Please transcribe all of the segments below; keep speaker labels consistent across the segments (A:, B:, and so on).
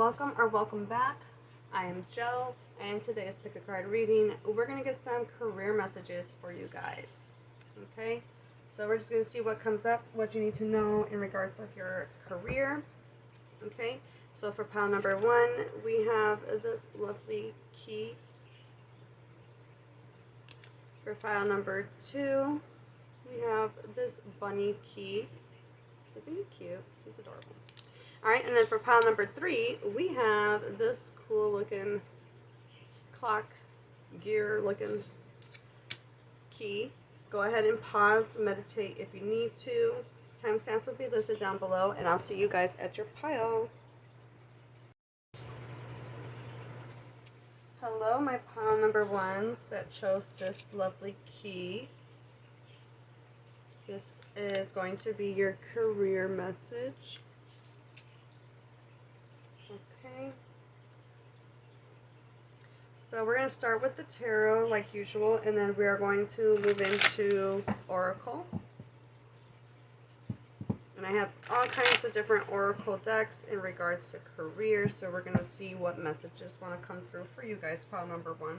A: welcome or welcome back. I am Joe, and in today's pick a card reading, we're going to get some career messages for you guys. Okay, so we're just going to see what comes up, what you need to know in regards of your career. Okay, so for pile number 1, we have this lovely key. For pile number 2, we have this bunny key. Isn't he cute? He's adorable. Alright, and then for pile number 3, we have this cool looking clock gear looking key. Go ahead and pause, meditate if you need to. Timestamps will be listed down below, and I'll see you guys at your pile. Hello, my pile number 1s that chose this lovely key. This is going to be your career message. Okay. So we're going to start with the tarot like usual, and then we are going to move into oracle. And I have all kinds of different oracle decks in regards to career, so we're going to see what messages want to come through for you guys, pile number 1.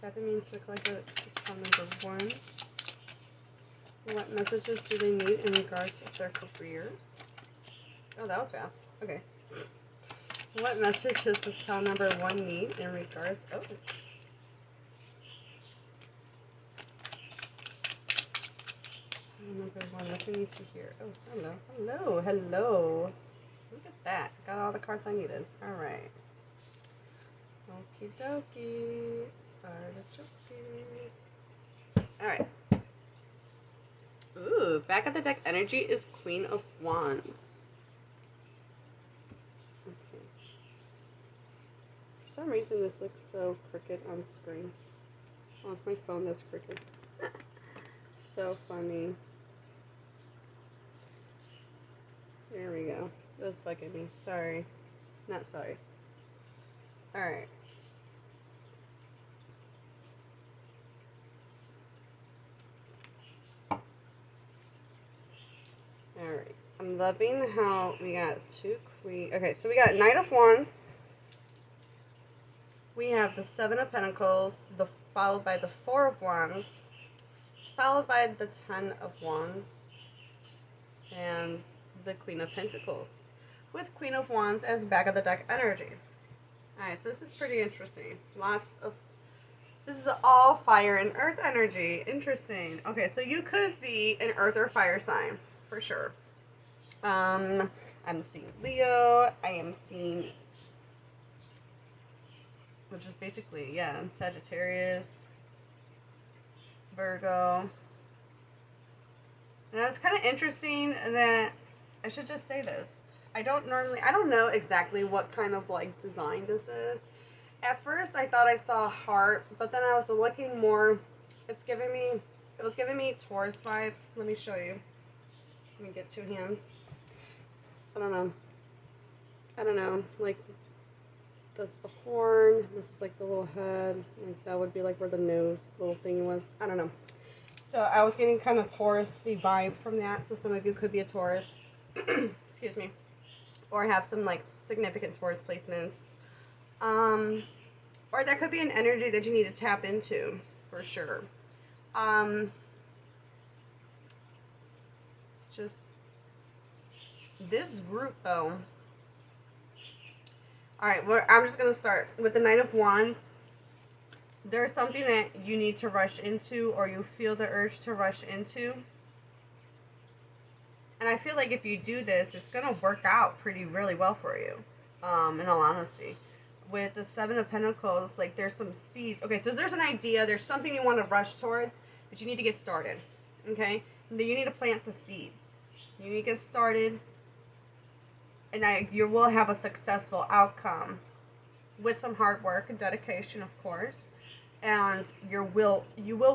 A: Tapping me into the collector, pile number 1. What messages do they need in regards to their career? Oh, that was fast. Okay. What messages does pile number 1 need in regards? Oh. Pile number 1, what do you need to hear? Oh, hello. Hello. Hello. Look at that. Got all the cards I needed. Alright. Okie dokie. Alright. Ooh, back at the deck energy is Queen of Wands. Okay. For some reason this looks so crooked on screen. Oh, it's my phone that's crooked. So funny. There we go. That was bugging me. Sorry. Not sorry. Alright. Alright, I'm loving how we got 2 queens. Okay, so we got Knight of Wands. We have the 7 of Pentacles, followed by the 4 of Wands, followed by the 10 of Wands, and the Queen of Pentacles, with Queen of Wands as back of the deck energy. Alright, so this is pretty interesting. This is all fire and earth energy. Interesting. Okay, so you could be an earth or fire sign. For sure. I'm seeing Leo. I am seeing, which is basically, yeah, Sagittarius, Virgo. And it's kind of interesting that, I should just say this. I don't know exactly what kind of like design this is. At first I thought I saw a heart, but then I was looking more, it was giving me Taurus vibes. Let me show you. Let me get 2 hands. I don't know. Like, that's the horn. This is like the little head. Like, that would be like where the nose little thing was. I don't know. So I was getting kind of Taurus-y vibe from that. So some of you could be a Taurus. Excuse me. Or have some like significant Taurus placements. Or that could be an energy that you need to tap into. For sure. Just this group though. Alright, well, I'm just going to start with the Knight of Wands. There's something that you need to rush into, or you feel the urge to rush into. And I feel like if you do this, it's going to work out really well for you, in all honesty. With the 7 of Pentacles, like there's some seeds. Okay, so there's an idea, there's something you want to rush towards, but you need to get started. Okay? And then you need to plant the seeds. You need to get started, and you will have a successful outcome with some hard work and dedication, of course. And you will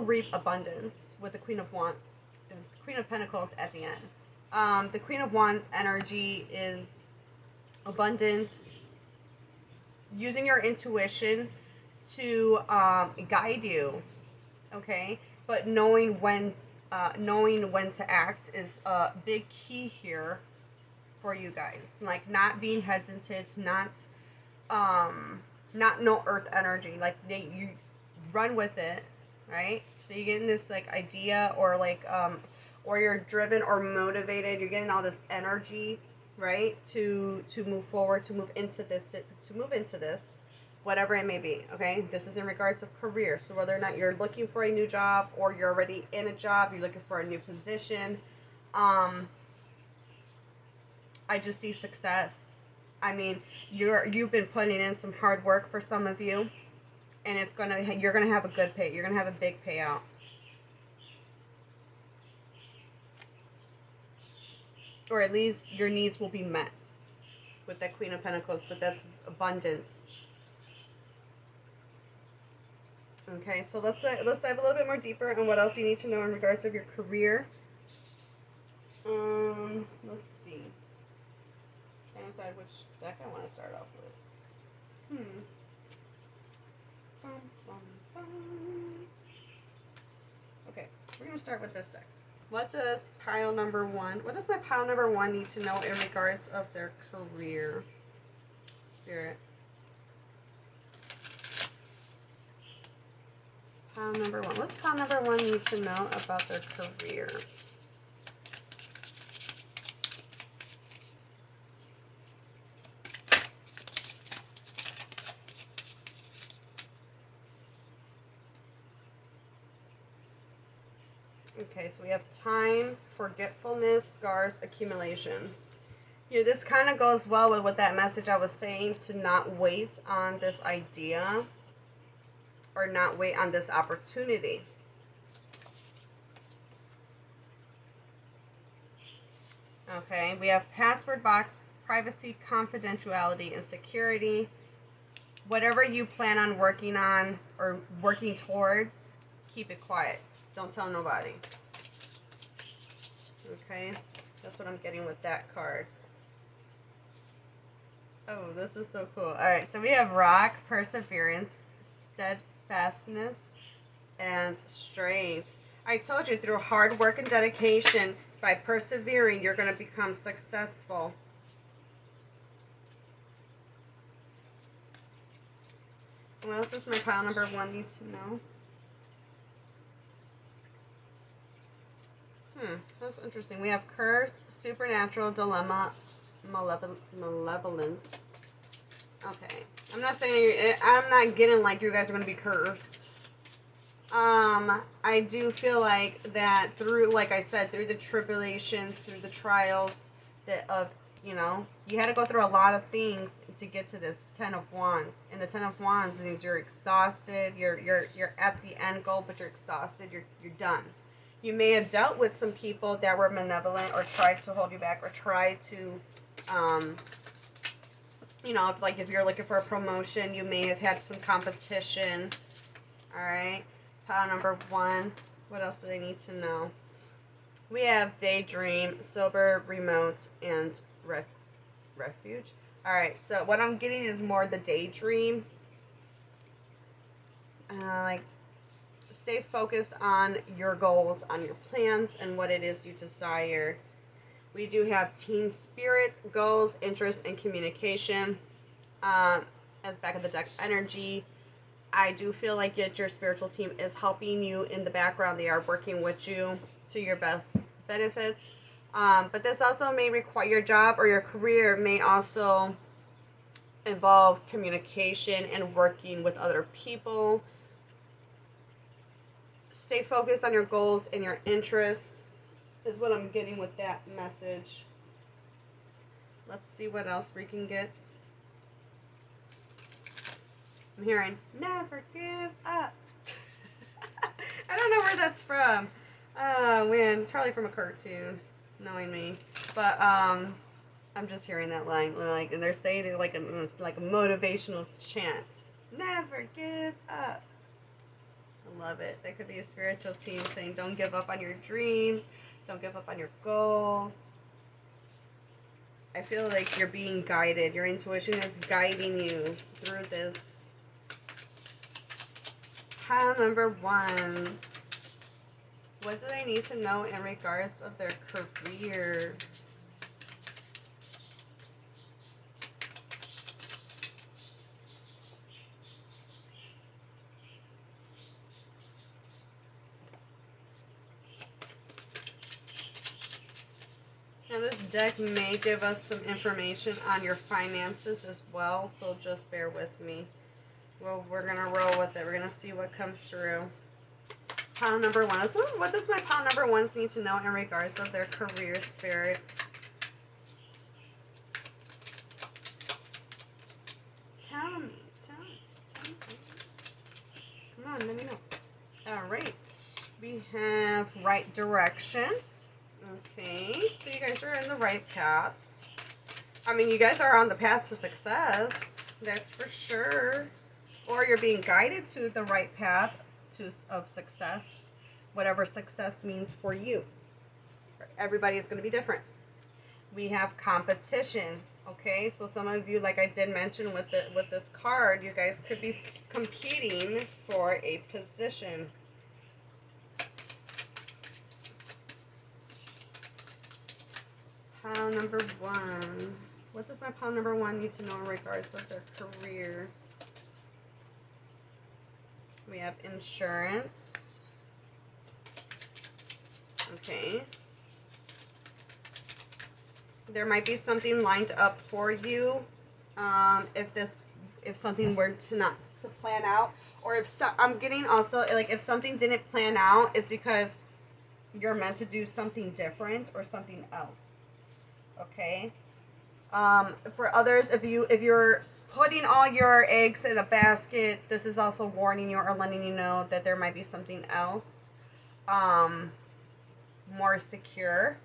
A: reap abundance with the Queen of Pentacles at the end. The Queen of Wands energy is abundant, using your intuition to guide you, okay? But knowing when to act is a big key here for you guys. Like not being hesitant, not no earth energy. Like you run with it, right? So you're getting this like idea, or like or you're driven or motivated. You're getting all this energy, right? To move forward, to move into this, whatever it may be. Okay, this is in regards of career. So whether or not you're looking for a new job, or you're already in a job, you're looking for a new position. I just see success. I mean, you've been putting in some hard work for some of you, and you're gonna have a good pay. You're gonna have a big payout. Or at least your needs will be met with that Queen of Pentacles, but that's abundance. Okay, so let's dive a little bit more deeper on what else you need to know in regards of your career. Let's see. Trying to decide which deck I want to start off with. Okay, we're gonna start with this deck. What does my pile number one need to know in regards of their career? Spirit. Pile number one. What's pile number one need to know about their career? Okay, so we have time, forgetfulness, scars, accumulation. Yeah, this kind of goes well with what that message I was saying, to not wait on this idea or not wait on this opportunity. Okay, we have password box, privacy, confidentiality, and security. Whatever you plan on working on or working towards, keep it quiet. Don't tell nobody. Okay, that's what I'm getting with that card. Oh, this is so cool. Alright, so we have rock, perseverance, steadfastness, and strength. I told you, through hard work and dedication, by persevering, you're going to become successful. What else does my pile number one need to know? That's interesting. We have curse, supernatural, dilemma, malevolence. Okay. I'm not saying, I'm not getting like you guys are going to be cursed. I do feel like that through, like I said, through the tribulations, through the trials you had to go through a lot of things to get to this Ten of Wands. And the Ten of Wands means you're exhausted, you're at the end goal, but you're exhausted, you're done. You may have dealt with some people that were malevolent or tried to hold you back or tried to, like if you're looking for a promotion, you may have had some competition. Alright, pile number one. What else do they need to know? We have daydream, sober, remote, and refuge. Alright, so what I'm getting is more the daydream. Stay focused on your goals, on your plans, and what it is you desire. We do have team spirit, goals, interests, and communication. As back of the deck energy, I do feel like your spiritual team is helping you in the background. They are working with you to your best benefit. But this also may require, your job or your career may also involve communication and working with other people. Stay focused on your goals and your interests is what I'm getting with that message. Let's see what else we can get. I'm hearing, never give up. I don't know where that's from. Oh, man, it's probably from a cartoon, knowing me. But, I'm just hearing that line, and they're saying it like a motivational chant. Never give up. I love it. That could be a spiritual team saying, don't give up on your dreams. Don't give up on your goals. I feel like you're being guided. Your intuition is guiding you through this. Pile number 1. What do they need to know in regards of their career? Now this deck may give us some information on your finances as well, so just bear with me. Well, we're going to roll with it. We're going to see what comes through. Pile number 1. What does my pile number 1s need to know in regards of their career, Spirit? Tell me. Come on, let me know. Alright. We have right direction. Okay, so you guys are in the right path. I mean, you guys are on the path to success. That's for sure. Or you're being guided to the right path of success. Whatever success means for you. Everybody is going to be different. We have competition. Okay, so some of you, like I did mention with this card, you guys could be competing for a position. Pile number 1. What does my pile number 1 need to know in regards of their career? We have insurance. Okay. There might be something lined up for you. If something were to plan out, or I'm getting also like if something didn't plan out, it's because you're meant to do something different or something else. Okay. For others, if you're putting all your eggs in a basket, this is also warning you or letting you know that there might be something else more secure,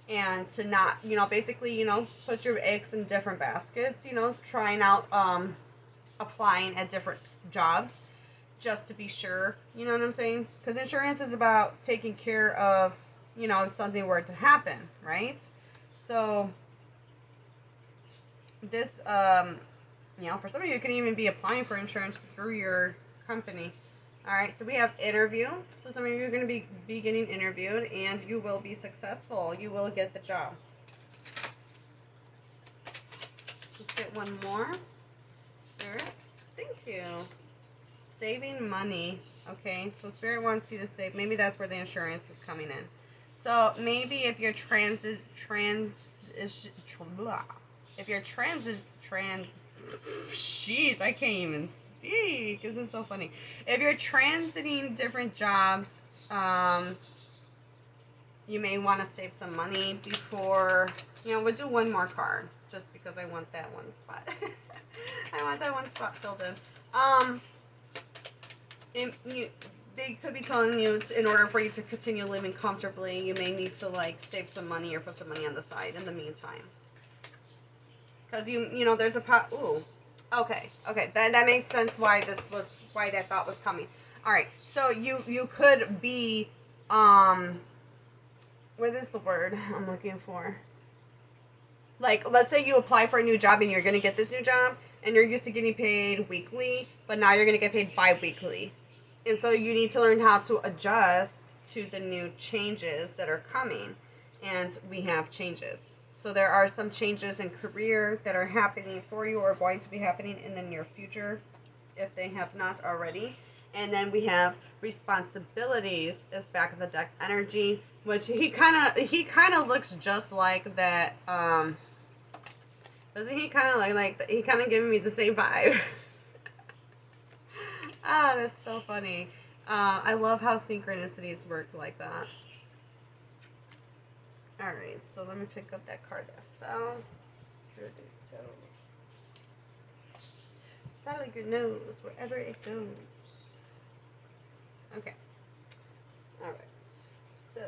A: and to not, basically, put your eggs in different baskets, trying out applying at different jobs just to be sure, you know what I'm saying? Because insurance is about taking care of, if something were to happen, right? So this, for some of you, it can even be applying for insurance through your company. All right, so we have interview. So some of you are going to be getting interviewed, and you will be successful. You will get the job. Let's get one more. Spirit, thank you. Saving money. Okay, so Spirit wants you to save. Maybe that's where the insurance is coming in. So maybe if you're jeez, I can't even speak. This is so funny. If you're transiting different jobs, you may want to save some money before, we'll do one more card just because I want that one spot. I want that one spot filled in. They could be telling you in order for you to continue living comfortably, you may need to save some money or put some money on the side in the meantime. Because there's a pot. Ooh, okay. That makes sense why that thought was coming. All right, so you could be what is the word I'm looking for? Let's say you apply for a new job and you're gonna get this new job, and you're used to getting paid weekly, but now you're gonna get paid bi-weekly, and so you need to learn how to adjust to the new changes that are coming, and we have changes. So there are some changes in career that are happening for you or going to be happening in the near future if they have not already. And then we have responsibilities as back of the deck energy, which he kind of looks just like that. Doesn't he kind of he kind of giving me the same vibe? Ah, that's so funny. I love how synchronicities work like that. Alright, so let me pick up that card that fell. Here it goes. Follow your nose wherever it goes. Okay. Alright, so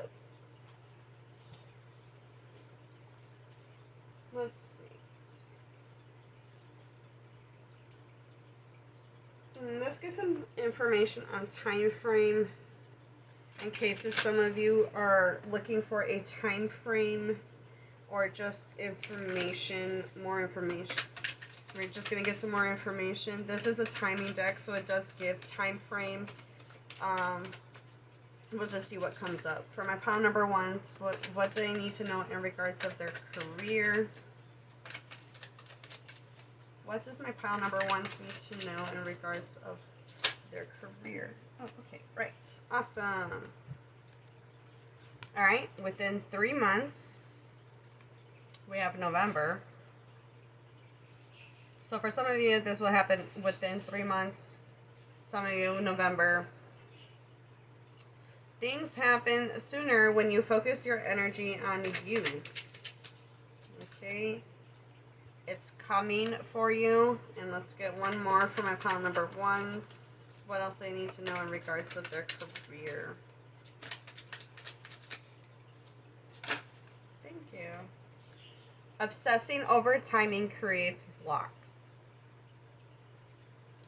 A: let's see. Let's get some information on time frame. In case some of you are looking for a time frame or just information, more information. We're just going to get some more information. This is a timing deck, so it does give time frames. We'll just see what comes up. For my pile number ones, what do they need to know in regards of their career? What does my pile number ones need to know in regards of their career? Oh, okay, right. Awesome. All right, within 3 months, we have November. So for some of you, this will happen within 3 months. Some of you, November. Things happen sooner when you focus your energy on you. Okay. It's coming for you. And let's get one more for my pile number ones. What else they need to know in regards of their career? Thank you. Obsessing over timing creates blocks.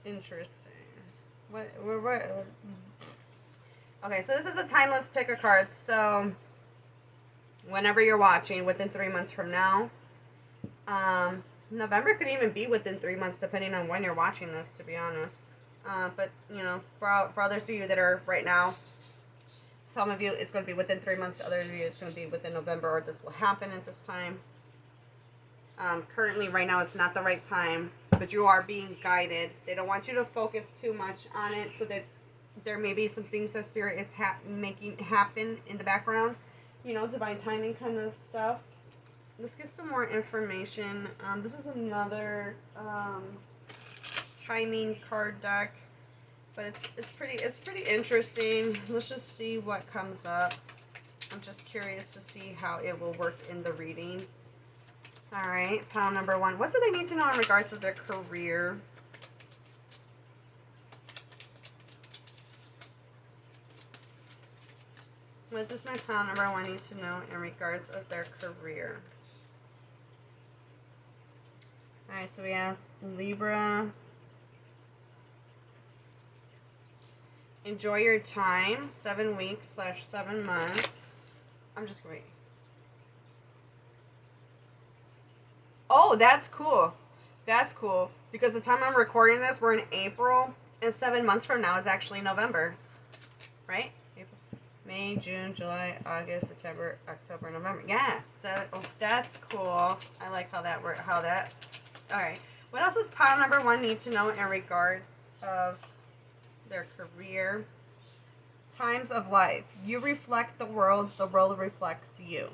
A: Interesting. What? Okay, so this is a timeless pick a card. So whenever you're watching, within 3 months from now, November could even be within 3 months, depending on when you're watching this, to be honest. But you know, for others of you that are right now, some of you it's going to be within 3 months. Others of you it's going to be within November, or this will happen at this time. Currently, right now, it's not the right time, but you are being guided. They don't want you to focus too much on it, so that there may be some things that Spirit is making happen in the background. You know, divine timing kind of stuff. Let's get some more information. This is another timing card deck, but it's pretty interesting. Let's just see what comes up. I'm just curious to see how it will work in the reading. All right, pile number one. What do they need to know in regards to their career? What does my pile number one need to know in regards of their career? All right, so we have Libra. Enjoy your time. 7 weeks / 7 months. I'm just going to wait. Oh, that's cool. That's cool. Because the time I'm recording this, we're in April. And 7 months from now is actually November. Right? April, May, June, July, August, September, October, November. Yeah. So, oh, that's cool. I like how that works. Alright. What else does pile number one need to know in regards of their career? Times of life. You reflect the world reflects you.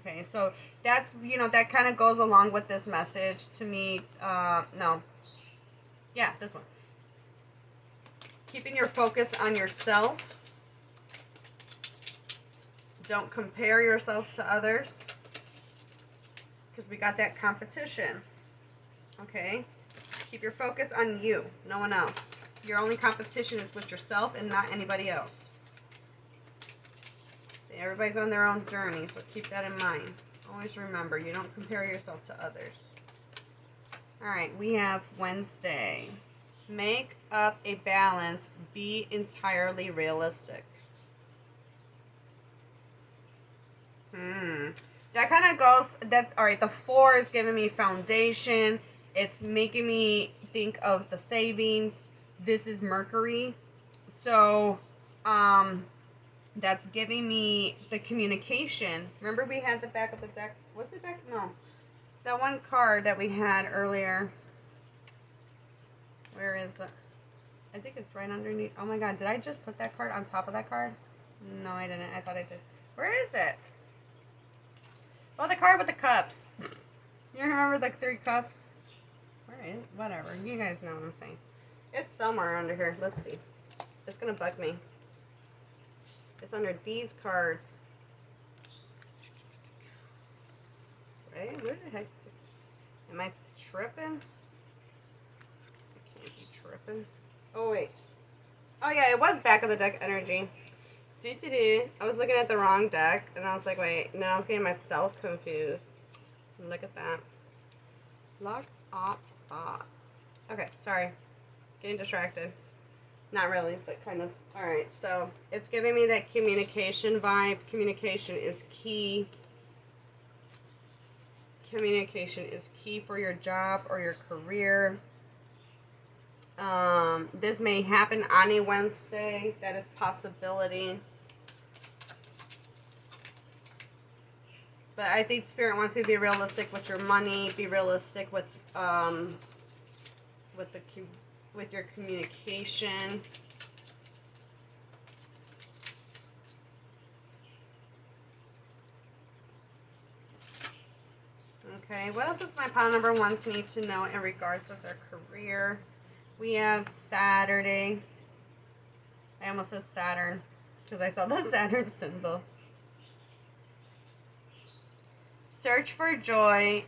A: Okay, so that's, you know, that kind of goes along with this message to me. No. Yeah, this one. Keeping your focus on yourself. Don't compare yourself to others, because we got that competition. Okay? Keep your focus on you, no one else. Your only competition is with yourself and not anybody else. Everybody's on their own journey, so keep that in mind. Always remember, you don't compare yourself to others. Alright, we have Wednesday. Make up a balance. Be entirely realistic. That kind of goes, alright, the 4 is giving me foundation. It's making me think of the savings. This is Mercury. So, that's giving me the communication. Remember we had the back of the deck? What's the back? No. That one card that we had earlier. Where is it? I think it's right underneath. Oh my god, did I just put that card on top of that card? No, I didn't. I thought I did. Where is it? Oh, the card with the cups. You remember the 3 cups? Where is it? Whatever. You guys know what I'm saying. It's somewhere under here. Let's see. It's going to bug me. It's under these cards. Wait, where the heck? Am I tripping? I can't be tripping. Oh, wait. Oh, yeah, it was back of the deck energy. I was looking at the wrong deck, and I was like, wait. And then I was getting myself confused. Look at that. Lock, thought. Okay, sorry. Getting distracted. Not really, but kind of. Alright, so it's giving me that communication vibe. Communication is key. communication is key for your job or your career. This may happen on a Wednesday. That is possibility. But I think Spirit wants you to be realistic with your money. Be realistic with your communication. Okay, what else does my pile number ones need to know in regards of their career? We have Saturday. I almost said Saturn because I saw the Saturn symbol. Search for joy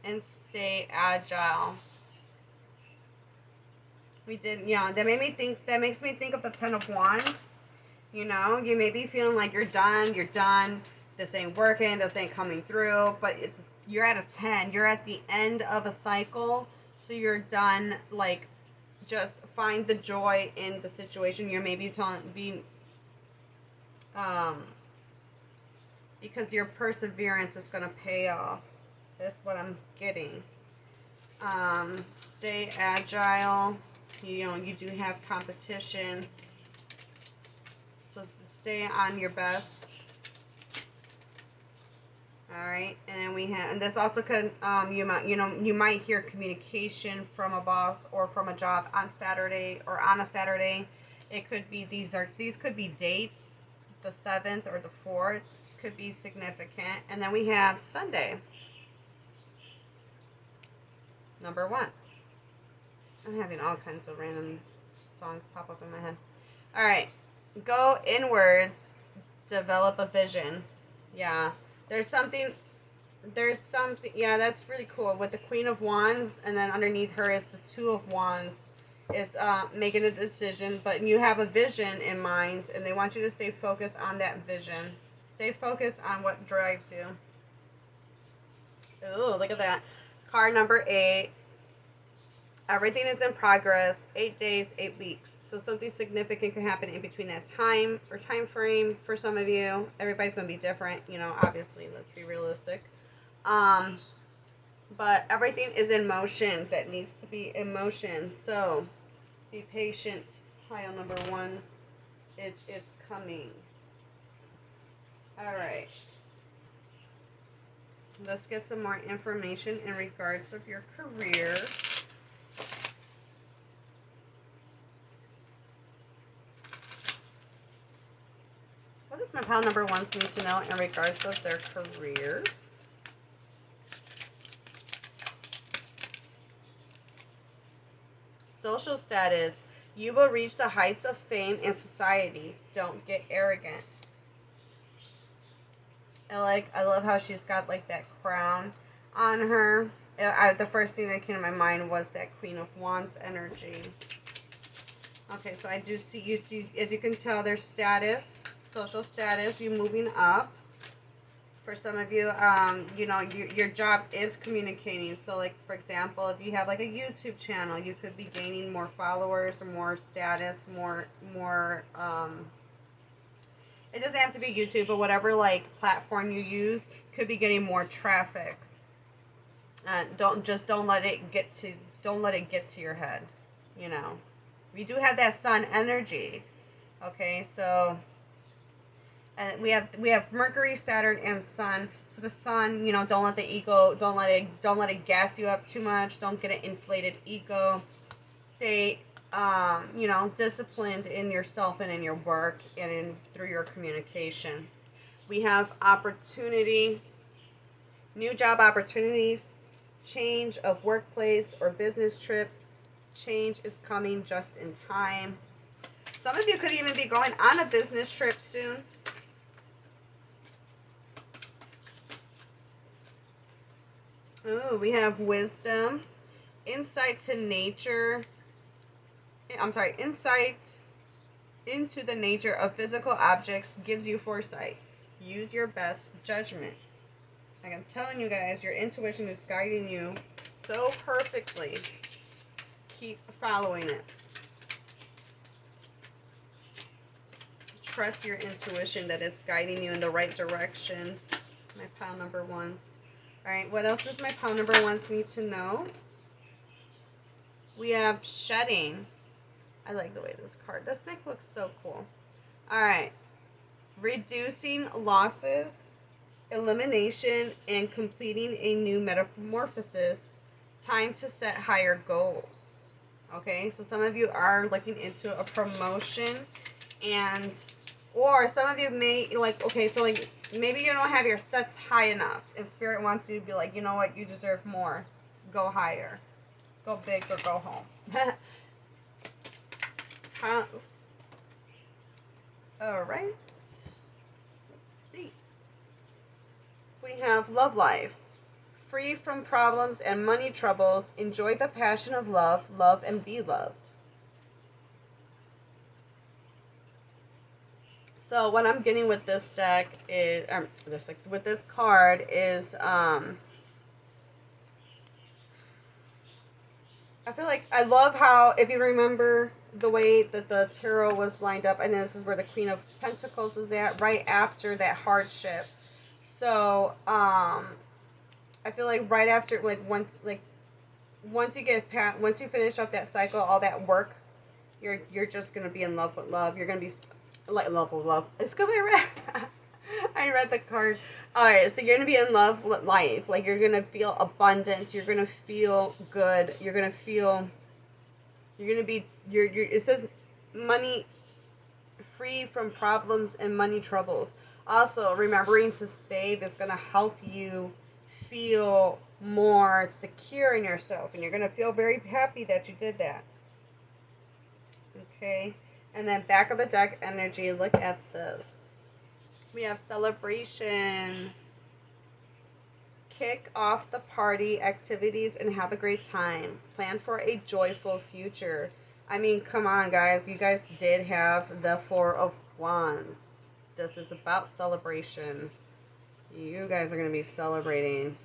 A: and stay agile. We did, yeah, that makes me think of the Ten of Wands. You know, you may be feeling like you're done, this ain't working, this ain't coming through, but you're at a 10, you're at the end of a cycle, so you're done. Like, just find the joy in the situation. You're maybe because your perseverance is going to pay off. That's what I'm getting. Stay agile. You know, you do have competition, so stay on your best. All right, and then we have, and this also could, you might hear communication from a boss or from a job on Saturday or on a Saturday. It could be these could be dates, the 7th or the 4th could be significant, and then we have Sunday, number 1. I'm having all kinds of random songs pop up in my head. All right, go inwards, develop a vision. Yeah. There's something, yeah, that's really cool. With the Queen of Wands, and then underneath her is the Two of Wands, is making a decision, but you have a vision in mind, and they want you to stay focused on that vision. Stay focused on what drives you. Ooh, look at that. Card number 8. Everything is in progress. 8 days, 8 weeks. So something significant can happen in between that time or time frame for some of you. Everybody's going to be different, you know, obviously. Let's be realistic. But everything is in motion that needs to be in motion. So be patient. Pile number 1. It is coming. All right. Let's get some more information in regards of your career. What does my pile number 1 need to know in regards of their career? Social status. You will reach the heights of fame in society. Don't get arrogant. I love how she's got like that crown on her. The first thing that came to my mind was that Queen of Wands energy. Okay, so I do see, as you can tell, their status, social status, you moving up. For some of you, you know, your job is communicating. So, like, for example, if you have, like, a YouTube channel, you could be gaining more followers or more status, more, it doesn't have to be YouTube, but whatever, like, platform you use could be getting more traffic. Don't let it get to your head, you know. We do have that sun energy. Okay, so and we have Mercury, Saturn, and Sun. So the Sun, you know, don't let the ego, don't let it gas you up too much. Don't get an inflated ego. Stay, you know, disciplined in yourself and in your work and through your communication. We have opportunity, new job opportunities, change of workplace or business trip. Change is coming just in time. Some of you could even be going on a business trip soon. Oh, we have wisdom, insight to nature. I'm sorry, insight into the nature of physical objects gives you foresight. Use your best judgment. Like I'm telling you guys, your intuition is guiding you so perfectly. Keep following it. Trust your intuition that it's guiding you in the right direction. My pile number 1s. Alright, what else does my pile number ones need to know? We have shedding. I like the way this card, this deck looks so cool. Alright, reducing losses, elimination, and completing a new metamorphosis. Time to set higher goals. Okay, so some of you are looking into a promotion, and or some of you may like, okay, so like maybe you don't have your sets high enough, and Spirit wants you to be like, you know what, you deserve more. Go higher. Go big or go home. Oops. Alright. Let's see. We have love life. Free from problems and money troubles. Enjoy the passion of love. Love and be loved. So what I'm getting with this deck is, with this card is, I feel like I love how, if you remember the way that the tarot was lined up, and this is where the Queen of Pentacles is at, right after that hardship. So, I feel like right after, like once you finish up that cycle, all that work, you're just gonna be in love with love. You're gonna be like love with love. It's because I read the card. Alright, so you're gonna be in love with life. Like, you're gonna feel abundant. You're gonna feel good. You're gonna be. It says money, free from problems and money troubles. Also, remembering to save is gonna help you feel more secure in yourself, and you're gonna feel very happy that you did that. Okay, and then back of the deck energy. Look at this. We have celebration. Kick off the party activities and have a great time. Plan for a joyful future. I mean, come on, guys. You guys did have the Four of Wands. This is about celebration. You guys are going to be celebrating.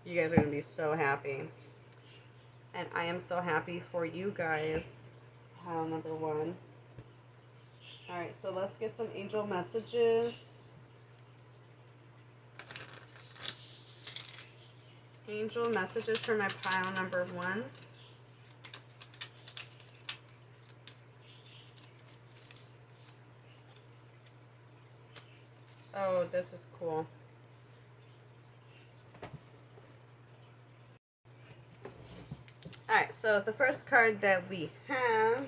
A: You guys are going to be so happy. And I am so happy for you guys. Pile number one. Alright, so let's get some angel messages. Angel messages for my pile number ones. Oh, this is cool. Alright, so the first card that we have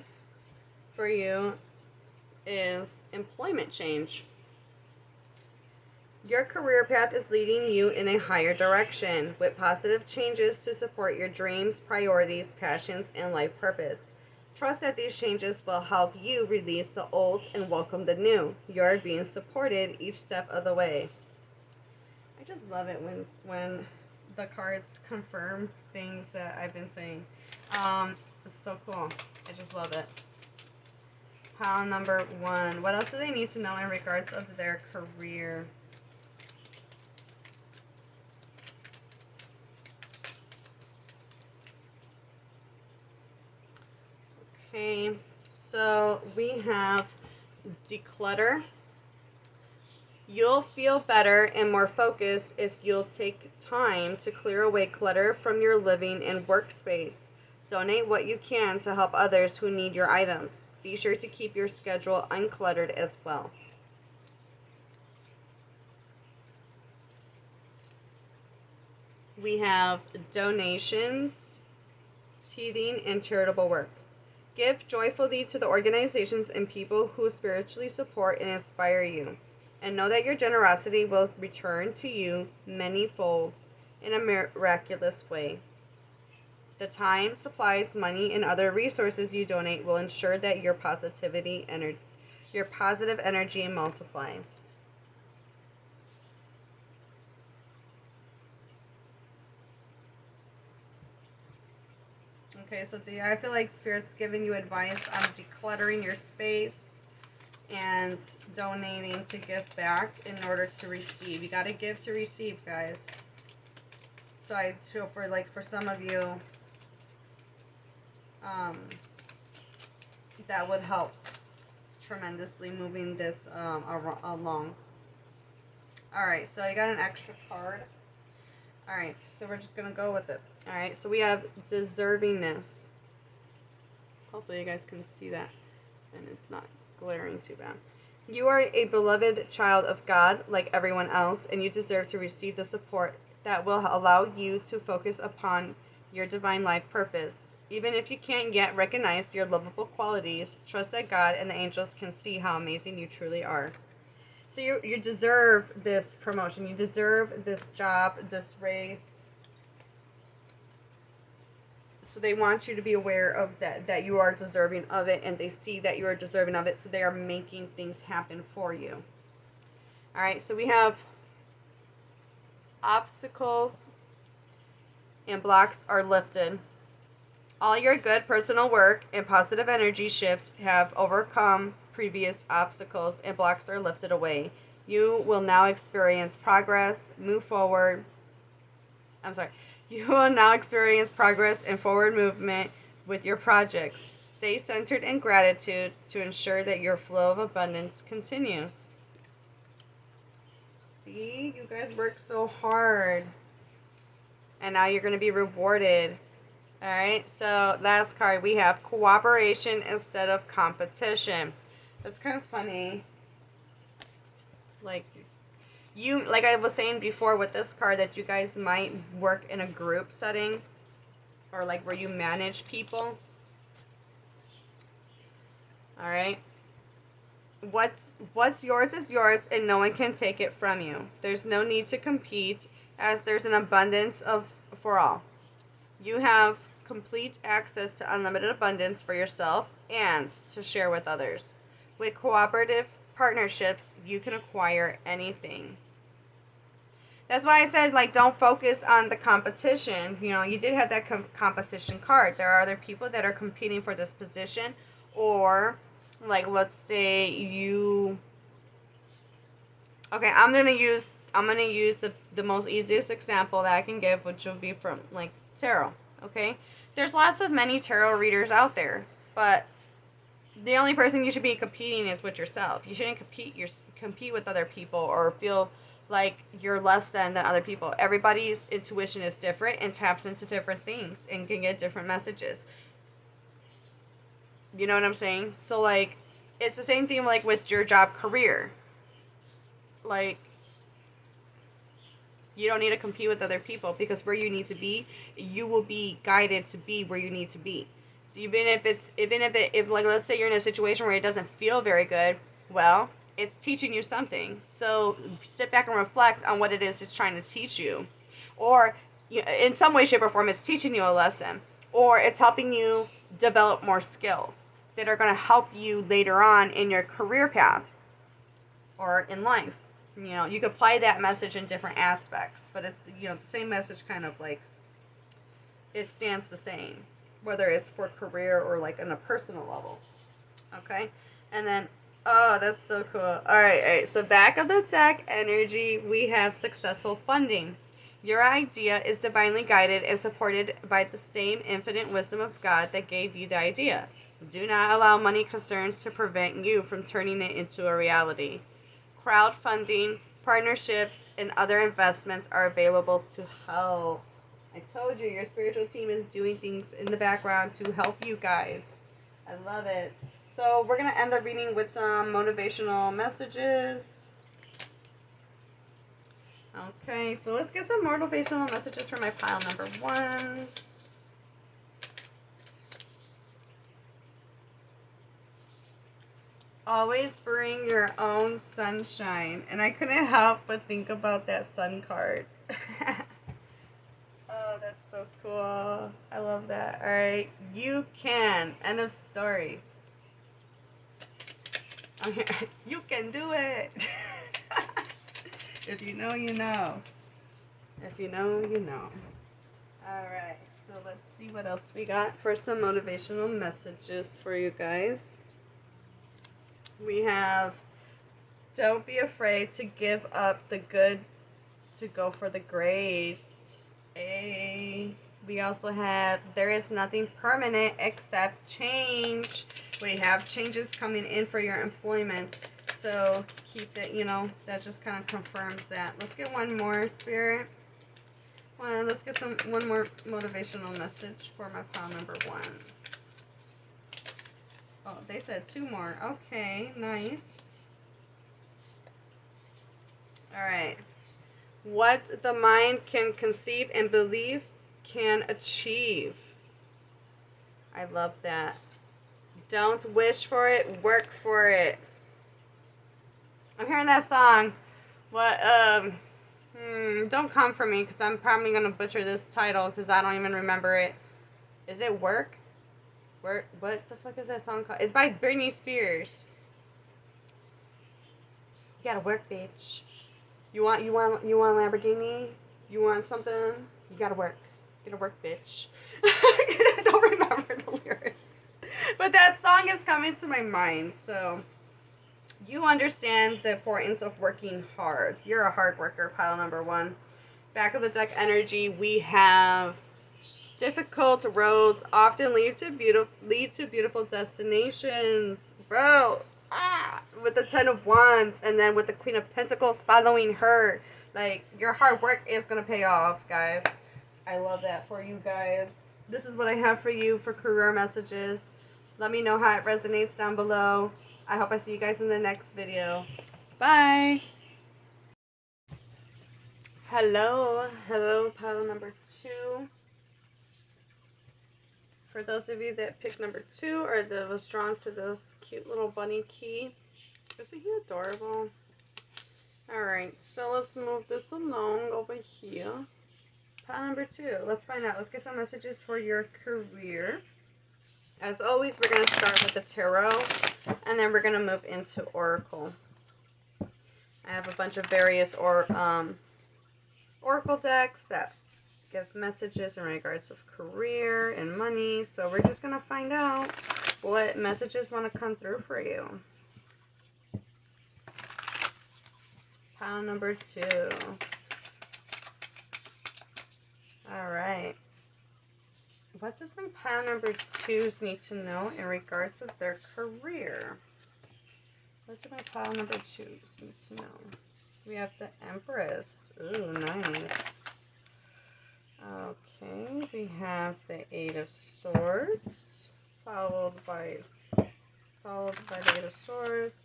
A: for you is employment change. Your career path is leading you in a higher direction with positive changes to support your dreams, priorities, passions, and life purpose. Trust that these changes will help you release the old and welcome the new. You're being supported each step of the way. I just love it when the cards confirm things that I've been saying. It's so cool. I just love it. Pile number one. What else do they need to know in regards of their career? Okay, so we have declutter. You'll feel better and more focused if you'll take time to clear away clutter from your living and workspace. Donate what you can to help others who need your items. Be sure to keep your schedule uncluttered as well. We have donations, teething, and charitable work. Give joyfully to the organizations and people who spiritually support and inspire you. And know that your generosity will return to you many-fold in a miraculous way. The time, supplies, money, and other resources you donate will ensure that your positive energy multiplies. Okay, so I feel like Spirit's giving you advice on decluttering your space and donating to give back in order to receive. You got to give to receive, guys. So I feel for some of you, that would help tremendously moving this along. Alright, so I got an extra card. Alright, so we're just gonna go with it. Alright, so we have deservingness. Hopefully you guys can see that and it's not glaring too bad. You are a beloved child of God like everyone else, and you deserve to receive the support that will allow you to focus upon your divine life purpose. Even if you can't yet recognize your lovable qualities, trust that God and the angels can see how amazing you truly are. So you deserve this promotion. You deserve this job, this raise. So they want you to be aware of that you are deserving of it, and they see that you are deserving of it, so they are making things happen for you. All right, so we have obstacles and blocks are lifted. All your good personal work and positive energy shift have overcome previous obstacles, and blocks are lifted away. You will now experience progress, move forward. You will now experience progress and forward movement with your projects. Stay centered in gratitude to ensure that your flow of abundance continues. See, you guys work so hard. And now you're going to be rewarded. Alright, so last card, we have cooperation instead of competition. That's kind of funny. Like I was saying before with this card, that you guys might work in a group setting, or like where you manage people. Alright. What's yours is yours, and no one can take it from you. There's no need to compete, as there's an abundance for all. You have complete access to unlimited abundance for yourself and to share with others. With cooperative partnerships, you can acquire anything. That's why I said, like, don't focus on the competition. You know, you did have that competition card. There are other people that are competing for this position, or like, let's say you. Okay, I'm gonna use the most easiest example that I can give, which will be from like tarot. Okay, there's lots of many tarot readers out there, but the only person you should be competing is with yourself. You shouldn't compete with other people or feel like you're less than other people. Everybody's intuition is different and taps into different things and can get different messages. You know what I'm saying? So like, it's the same thing like with your job career. Like, you don't need to compete with other people, because where you need to be, you will be guided to be where you need to be. So even if like, let's say you're in a situation where it doesn't feel very good, well, it's teaching you something. So sit back and reflect on what it is it's trying to teach you. Or in some way, shape, or form, it's teaching you a lesson. Or it's helping you develop more skills that are going to help you later on in your career path or in life. You know, you could apply that message in different aspects, but it's, you know, the same message kind of like, it stands the same, whether it's for career or like on a personal level. Okay, and then, oh, that's so cool. All right, so back of the deck energy, we have successful funding. Your idea is divinely guided and supported by the same infinite wisdom of God that gave you the idea. Do not allow money concerns to prevent you from turning it into a reality. Crowdfunding, partnerships, and other investments are available to help. I told you, your spiritual team is doing things in the background to help you guys. I love it. So we're going to end the reading with some motivational messages. Okay, so let's get some motivational messages for my pile number ones. Always bring your own sunshine. And I couldn't help but think about that sun card. Oh, that's so cool. I love that. Alright, you can. End of story. You can do it. If you know, you know. If you know, you know. Alright, so let's see what else we got for some motivational messages for you guys. We have, don't be afraid to give up the good to go for the great. We also have, there is nothing permanent except change. We have changes coming in for your employment. So keep it, you know, that just kind of confirms that. Let's get one more, Spirit. Well, let's get one more motivational message for my pile number ones. Oh, they said 2 more. Okay, nice. All right. What the mind can conceive and believe can achieve. I love that. Don't wish for it, work for it. I'm hearing that song. What, don't come for me, because I'm probably going to butcher this title, because I don't even remember it. Is it Work? Work? What the fuck is that song called? It's by Britney Spears. You gotta work, bitch. You want a Lamborghini? You want something? You gotta work. You gotta work, bitch. I don't remember the lyrics. But that song is coming to my mind, so you understand the importance of working hard. You're a hard worker, pile number one. Back of the deck energy, we have difficult roads often lead to beautiful destinations. Bro, with the 10 of Wands, and then with the Queen of Pentacles following her. Like, your hard work is going to pay off, guys. I love that for you guys. This is what I have for you for career messages. Let me know how it resonates down below. I hope I see you guys in the next video. Bye. Hello, pile number 2. For those of you that picked number 2 or that was drawn to this cute little bunny key, isn't he adorable? Alright, so let's move this along over here. Pile number 2. Let's find out. Let's get some messages for your career. As always, we're going to start with the tarot, and then we're going to move into oracle. I have a bunch of various oracle decks that give messages in regards of career and money. So we're just going to find out what messages want to come through for you. Pile number 2. Alright. What does my pile number 2s need to know in regards of their career? What do my pile number 2s need to know? We have the Empress. Ooh, nice. Okay, we have the 8 of Swords, followed by the 8 of Swords.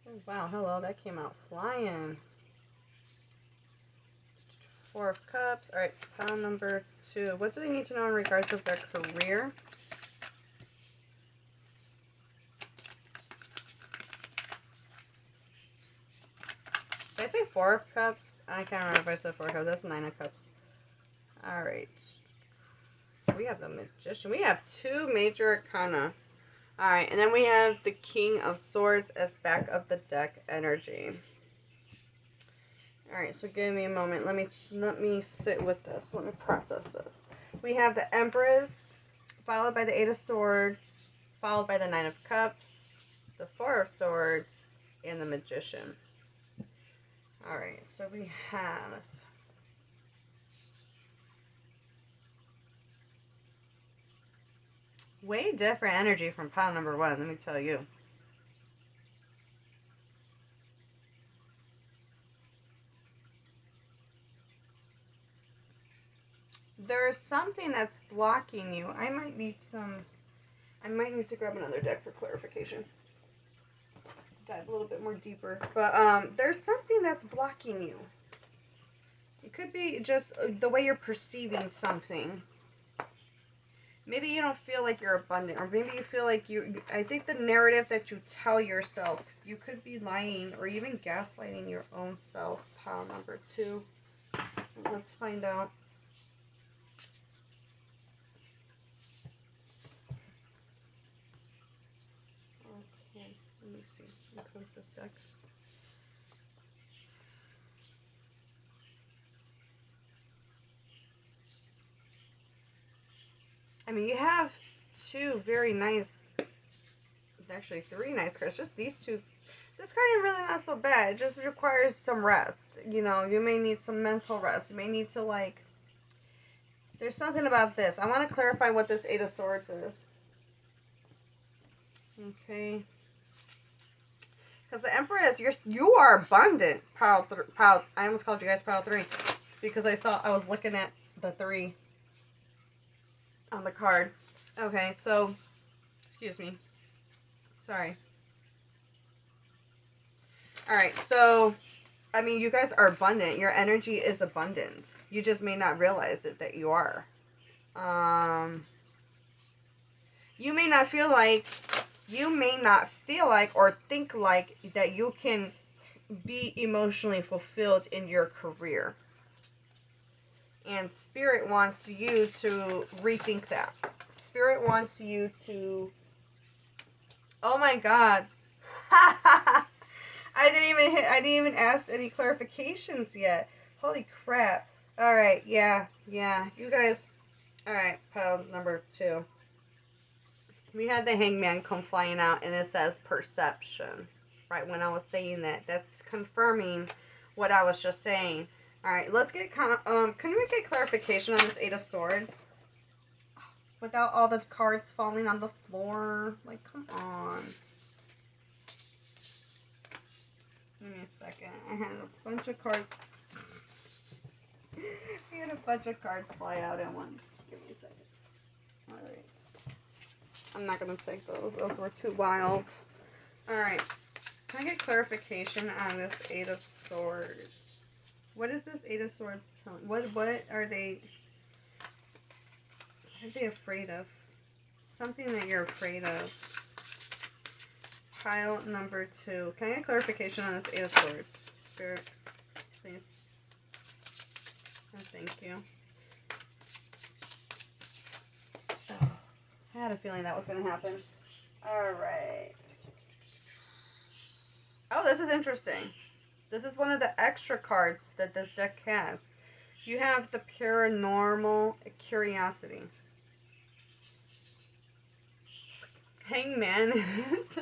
A: Oh, wow, hello, that came out flying. 4 of Cups. Alright, pile number 2. What do they need to know in regards to their career? Did I say 4 of Cups? I can't remember if I said 4 of Cups. That's 9 of Cups. Alright. We have the Magician. We have 2 major arcana. Alright, and then we have the King of Swords as back of the deck energy. Alright, so give me a moment. Let me sit with this. Let me process this. We have the Empress, followed by the 8 of Swords, followed by the 9 of Cups, the 4 of Swords, and the Magician. Alright, so we have way different energy from pile number 1, let me tell you. There's something that's blocking you. I might need to grab another deck for clarification. Dive a little bit more deeper. But there's something that's blocking you. It could be just the way you're perceiving something. Maybe you don't feel like you're abundant, or maybe you feel like I think the narrative that you tell yourself, you could be lying or even gaslighting your own self. Pile number 2. Let's find out. Okay, let me see. Let's close this deck. I mean, you have 2 very nice, actually 3 nice cards. Just these 2. This card is really not so bad. It just requires some rest. You know, you may need some mental rest. You may need to, like, there's something about this. I want to clarify what this 8 of Swords is. Okay. Because the Empress, you are abundant. I almost called you guys pile 3. because I was looking at the 3 on the card. Okay, so, excuse me. Sorry. Alright, so, I mean, you guys are abundant. Your energy is abundant. You just may not realize it that you are. You may not feel like or think like that you can be emotionally fulfilled in your career. And Spirit wants you to rethink that. Spirit wants you to... Oh my God. I didn't even ask any clarifications yet. Holy crap. Alright, yeah. You guys... Alright, pile number 2. We had the Hangman come flying out, and it says perception. Right when I was saying that. That's confirming what I was just saying. Alright, let's get... can we get clarification on this 8 of Swords? Without all the cards falling on the floor. Like, come on. Give me a second. I had a bunch of cards. We had a bunch of cards fly out at once. Give me a second. Alright. I'm not going to take those. Those were too wild. Alright. Can I get clarification on this 8 of Swords? What is this 8 of Swords telling? What are they... What are they afraid of? Something that you're afraid of. Pile number 2. Can I get clarification on this 8 of Swords? Spirit, please. And thank you. Oh, I had a feeling that was going to happen. Alright. Oh, this is interesting. This is one of the extra cards that this deck has. You have the paranormal curiosity. Hangman is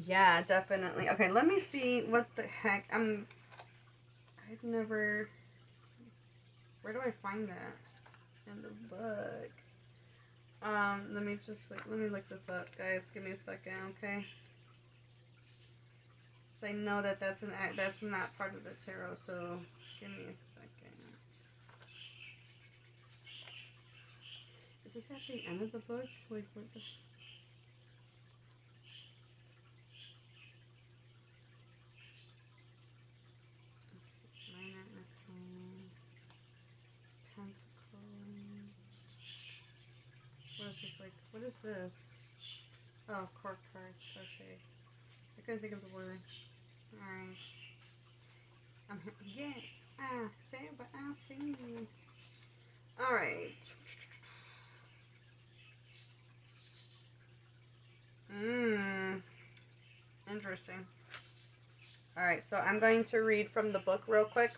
A: yeah, definitely. Okay, let me see what the heck. I've never... Where do I find that? In the book. Let me look this up, guys. Give me a second, okay? So I know that that's not part of the tarot, so give me a second. Is this at the end of the book? Wait, what the... What is this like? What is this? Oh, court cards. Okay. I couldn't think of the word. Alright. Yes, I say what I see. Alright. Interesting. Alright, so I'm going to read from the book real quick.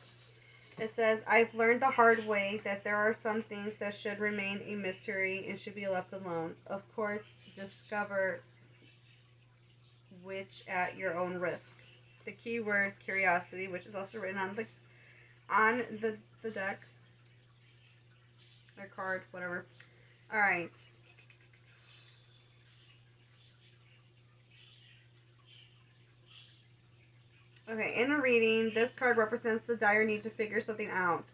A: It says, I've learned the hard way that there are some things that should remain a mystery and should be left alone. Of course, discover which at your own risk. The key word, curiosity, which is also written on the deck. Or card, whatever. Alright. Okay, in a reading, this card represents the dire need to figure something out.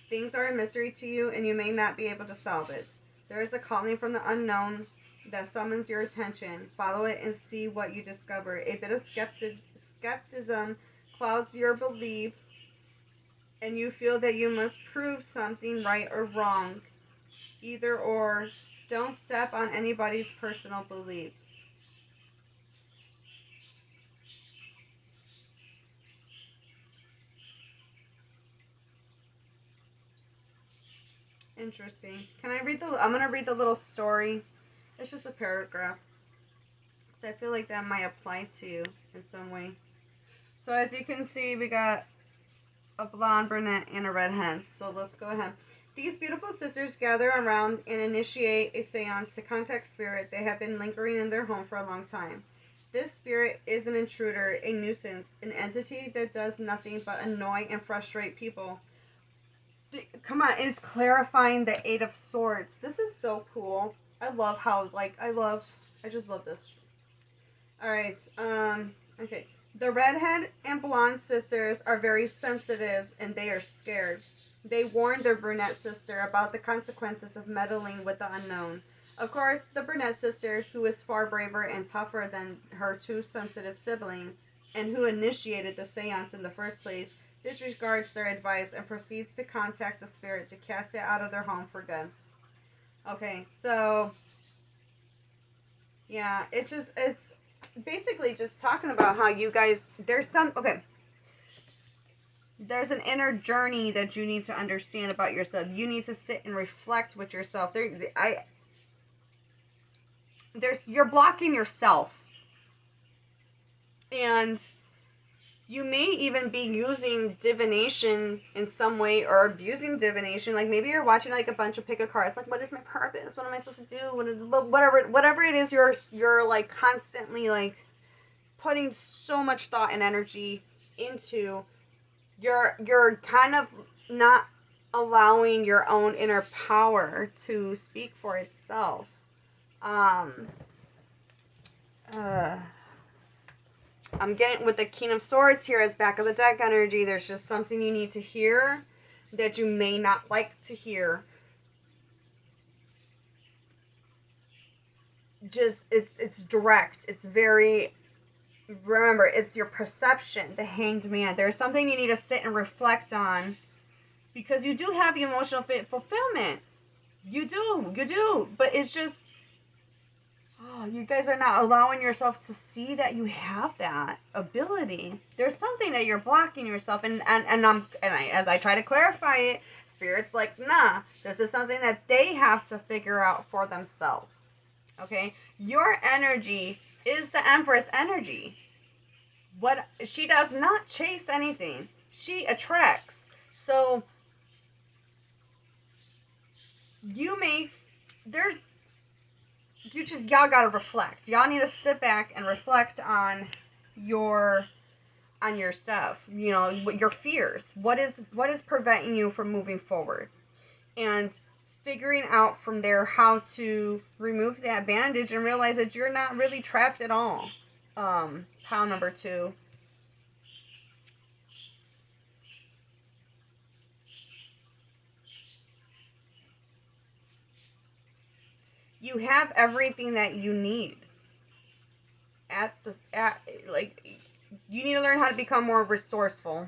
A: Things are a mystery to you, and you may not be able to solve it. There is a calling from the unknown that summons your attention. Follow it and see what you discover. A bit of skepticism clouds your beliefs, and you feel that you must prove something right or wrong. Either or. Don't step on anybody's personal beliefs. Interesting. Can I read I'm going to read the little story. It's just a paragraph. Because I feel like that might apply to you in some way. So as you can see, we got a blonde, brunette, and a red hen. So let's go ahead. These beautiful sisters gather around and initiate a seance to contact spirit. They have been lingering in their home for a long time. This spirit is an intruder, a nuisance, an entity that does nothing but annoy and frustrate people. Come on, it's clarifying the 8 of Swords. This is so cool. I love how, I just love this. Alright, okay. The redhead and blonde sisters are very sensitive and they are scared. They warn their brunette sister about the consequences of meddling with the unknown. Of course, the brunette sister, who is far braver and tougher than her two sensitive siblings, and who initiated the seance in the first place, disregards their advice and proceeds to contact the spirit to cast it out of their home for good. Okay, so yeah, it's basically just talking about how you guys, there's an inner journey that you need to understand about yourself. You need to sit and reflect with yourself. You're blocking yourself. And you may even be using divination in some way, or abusing divination. Like maybe you're watching like a bunch of pick a cards. Like, what is my purpose? What am I supposed to do? Whatever it is, you're like constantly like putting so much thought and energy into. You're kind of not allowing your own inner power to speak for itself. I'm getting with the King of Swords here as back of the deck energy. There's just something you need to hear that you may not like to hear. Just, it's direct. It's very, remember, it's your perception, the Hanged Man. There's something you need to sit and reflect on, because you do have emotional fulfillment. You do. But it's just, you guys are not allowing yourself to see that you have that ability. There's something that you're blocking yourself, and as I try to clarify it, Spirit's like, nah, this is something that they have to figure out for themselves. Okay? Your energy is the Empress energy. She does not chase anything. She attracts. So y'all gotta reflect. Y'all need to sit back and reflect on your stuff. You know, your fears. What is preventing you from moving forward? And figuring out from there how to remove that bandage and realize that you're not really trapped at all. Pile number 2. You have everything that you need. You need to learn how to become more resourceful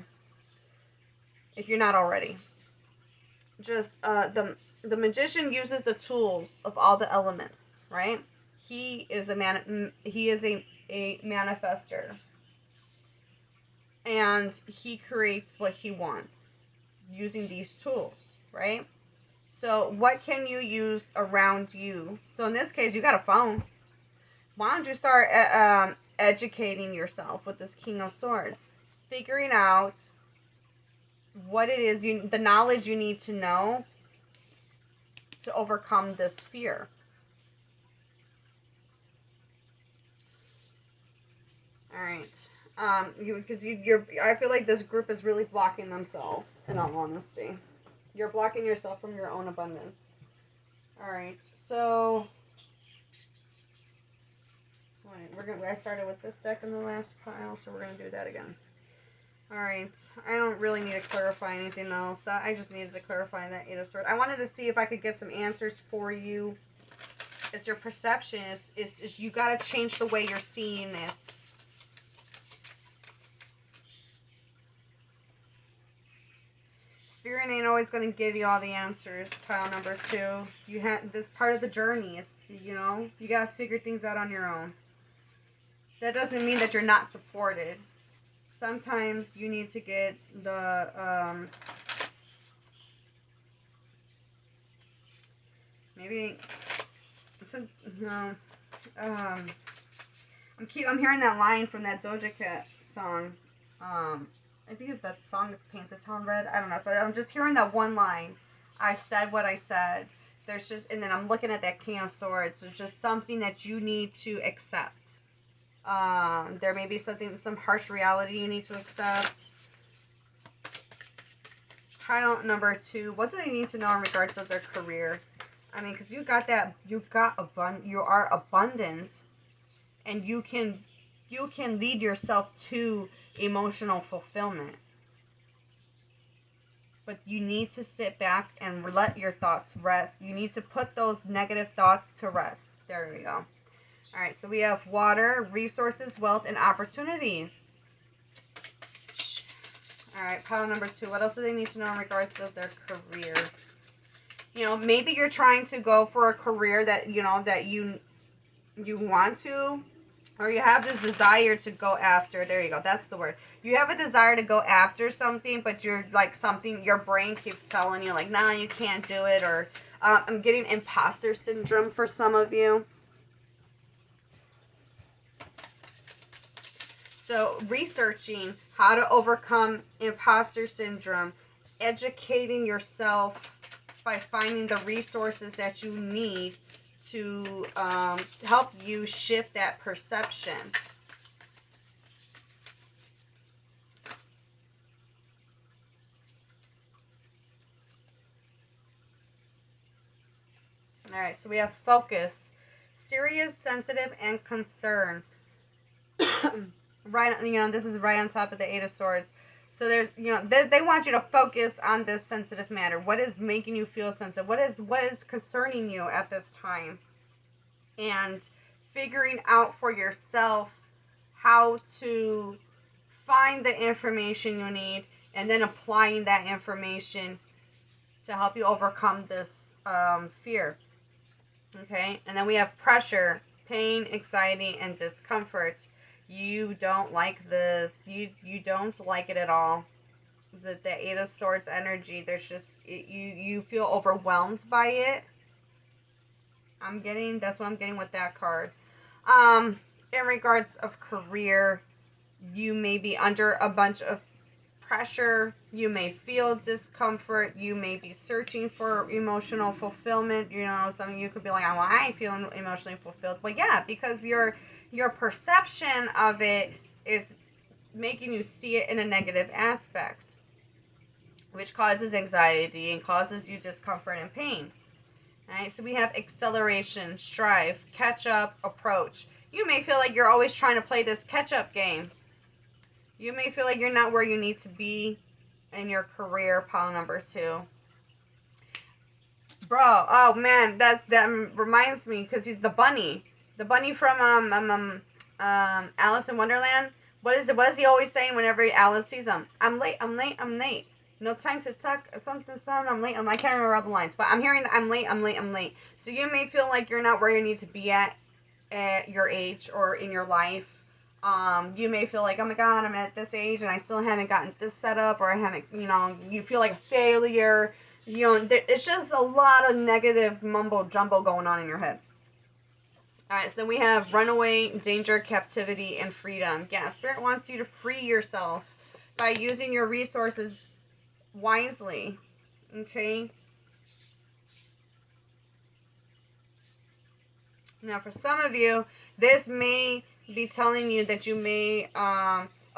A: if you're not already. Just the magician uses the tools of all the elements, right? He is a manifester, and he creates what he wants using these tools, right? So what can you use around you? So in this case, you got a phone. Why don't you start educating yourself with this King of Swords? Figuring out what it is, the knowledge you need to know to overcome this fear. All right. Because I feel like this group is really blocking themselves, in all honesty. You're blocking yourself from your own abundance. All right, so I started with this deck in the last pile, so we're gonna do that again. All right, I don't really need to clarify anything else. I just needed to clarify that 8 of Swords. I wanted to see if I could get some answers for you. It's your perception. It's you gotta change the way you're seeing it. Spirit ain't always going to give you all the answers. Pile number 2. You have this part of the journey. It's, you got to figure things out on your own. That doesn't mean that you're not supported. Sometimes you need to get the, I'm hearing that line from that Doja Cat song. I think that song is Paint the Town Red. I don't know, but I'm just hearing that one line. I said what I said. And then I'm looking at that King of Swords. There's just something that you need to accept. There may be some harsh reality you need to accept. Pile number 2. What do they need to know in regards to their career? I mean, because you are abundant, and you can you can lead yourself to emotional fulfillment. But you need to sit back and let your thoughts rest. You need to put those negative thoughts to rest. There we go. All right, so we have water, resources, wealth, and opportunities. All right, pile number 2. What else do they need to know in regards to their career? You know, maybe you're trying to go for a career that, you know, that you want to, or you have this desire to go after. There you go. That's the word. You have a desire to go after something, but you're like something, your brain keeps telling you like, nah, you can't do it. Or I'm getting imposter syndrome for some of you. So researching how to overcome imposter syndrome, educating yourself by finding the resources that you need to help you shift that perception. All right, so we have focus, serious, sensitive, and concern. Right, you know, this is right on top of the 8 of Swords. So there's, you know, they want you to focus on this sensitive matter. What is making you feel sensitive? What is concerning you at this time? And figuring out for yourself how to find the information you need, and then applying that information to help you overcome this fear. Okay, and then we have pressure, pain, anxiety, and discomfort. You don't like this. You don't like it at all. The 8 of Swords energy, there's just, you feel overwhelmed by it. That's what I'm getting with that card. In regards of career, you may be under a bunch of pressure. You may feel discomfort. You may be searching for emotional fulfillment. You know, some of you could be like, well, I ain't feeling emotionally fulfilled. But yeah, because your perception of it is making you see it in a negative aspect, which causes anxiety and causes you discomfort and pain. All right, so we have acceleration, strive, catch up, approach. You may feel like you're always trying to play this catch up game. You may feel like you're not where you need to be in your career, pile number 2. Bro, oh man, that reminds me, because he's the bunny. The bunny from Alice in Wonderland. What is he always saying whenever Alice sees him? I'm late, I'm late, I'm late. No time to talk, something, I'm late. I can't remember all the lines, but I'm hearing that I'm late, I'm late, I'm late. So you may feel like you're not where you need to be at your age or in your life. You may feel like, oh my god, I'm at this age and I still haven't gotten this set up, or I haven't, you know, you feel like a failure. You know, it's just a lot of negative mumbo jumbo going on in your head. Alright, so then we have runaway, danger, captivity, and freedom. Yeah, Spirit wants you to free yourself by using your resources wisely. Okay? Now, for some of you, this may be telling you that you may,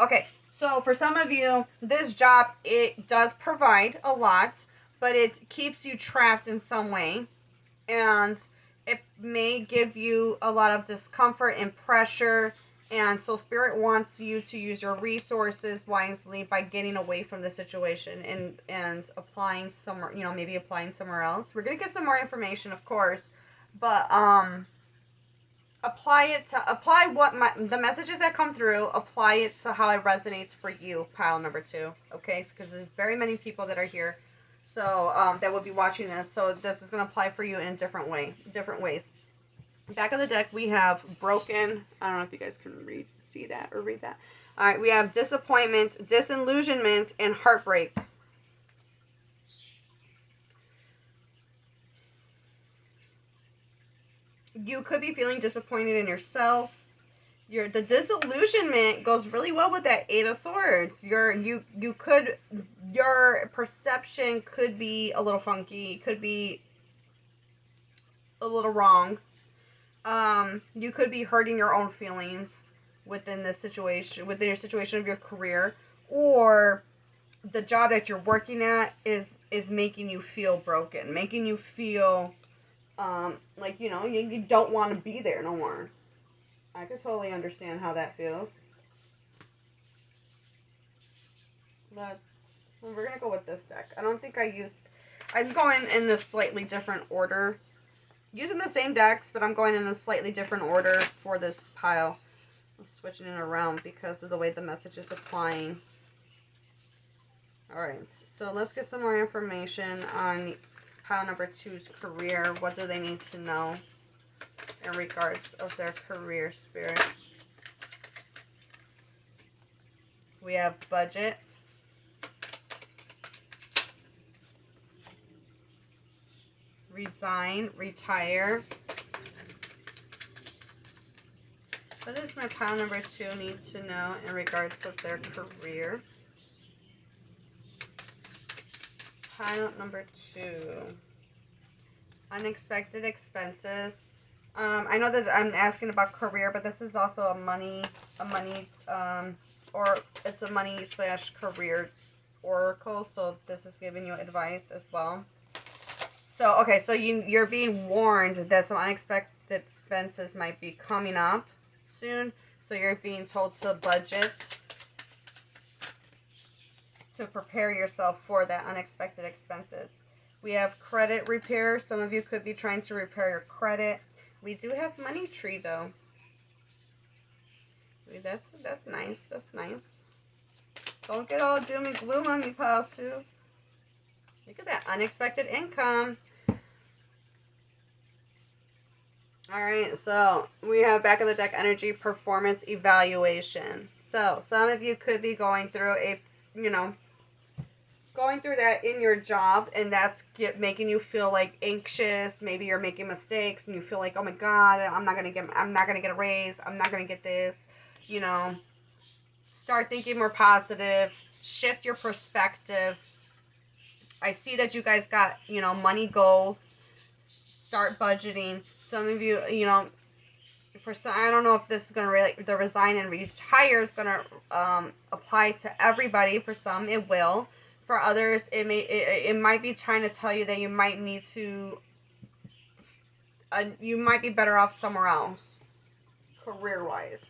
A: okay, so for some of you, this job, it does provide a lot, but it keeps you trapped in some way, and it may give you a lot of discomfort and pressure, and so Spirit wants you to use your resources wisely by getting away from the situation and applying somewhere, you know, maybe applying somewhere else. We're going to get some more information, of course, but, apply the messages that come through, apply it to how it resonates for you, pile number 2, okay? Because there's very many people that are here, so that will be watching this, so this is going to apply for you in a different ways. Back of the deck, we have broken. I don't know if you guys can see that or read that. All right, we have disappointment, disillusionment, and heartbreak. You could be feeling disappointed in yourself. The disillusionment goes really well with that 8 of Swords. Your perception could be a little funky, could be a little wrong. You could be hurting your own feelings within your situation of your career, or the job that you're working at is making you feel broken, making you feel like, you know, you don't want to be there no more. I could totally understand how that feels. We're gonna go with this deck. I don't think I'm going in this slightly different order. Using the same decks, but I'm going in a slightly different order for this pile. I'm switching it around because of the way the message is applying. Alright, so let's get some more information on pile number 2's career. What do they need to know in regards of their career, Spirit? We have budget. Resign, retire. What does my pile number 2 need to know in regards of their career? Pile number 2. Unexpected expenses. I know that I'm asking about career, but this is also or it's a money/career oracle. So this is giving you advice as well. So, okay, so you're being warned that some unexpected expenses might be coming up soon. So you're being told to budget to prepare yourself for that unexpected expenses. We have credit repair. Some of you could be trying to repair your credit. We do have money tree, though. That's nice. That's nice. Don't get all doom and gloom on me, pile 2. Look at that unexpected income. Alright, so we have back of the deck energy performance evaluation. So some of you could be going through going through that in your job, and that's making you feel like anxious. Maybe you're making mistakes and you feel like, oh my god, I'm not gonna get a raise, I'm not gonna get this. Start thinking more positive, shift your perspective. I see that you guys got, money goals. Start budgeting. Some of you, for some, I don't know if this is going to really, the resign and retire is going to apply to everybody. For some, it will. For others, it might be trying to tell you that you might need to, you might be better off somewhere else, career-wise.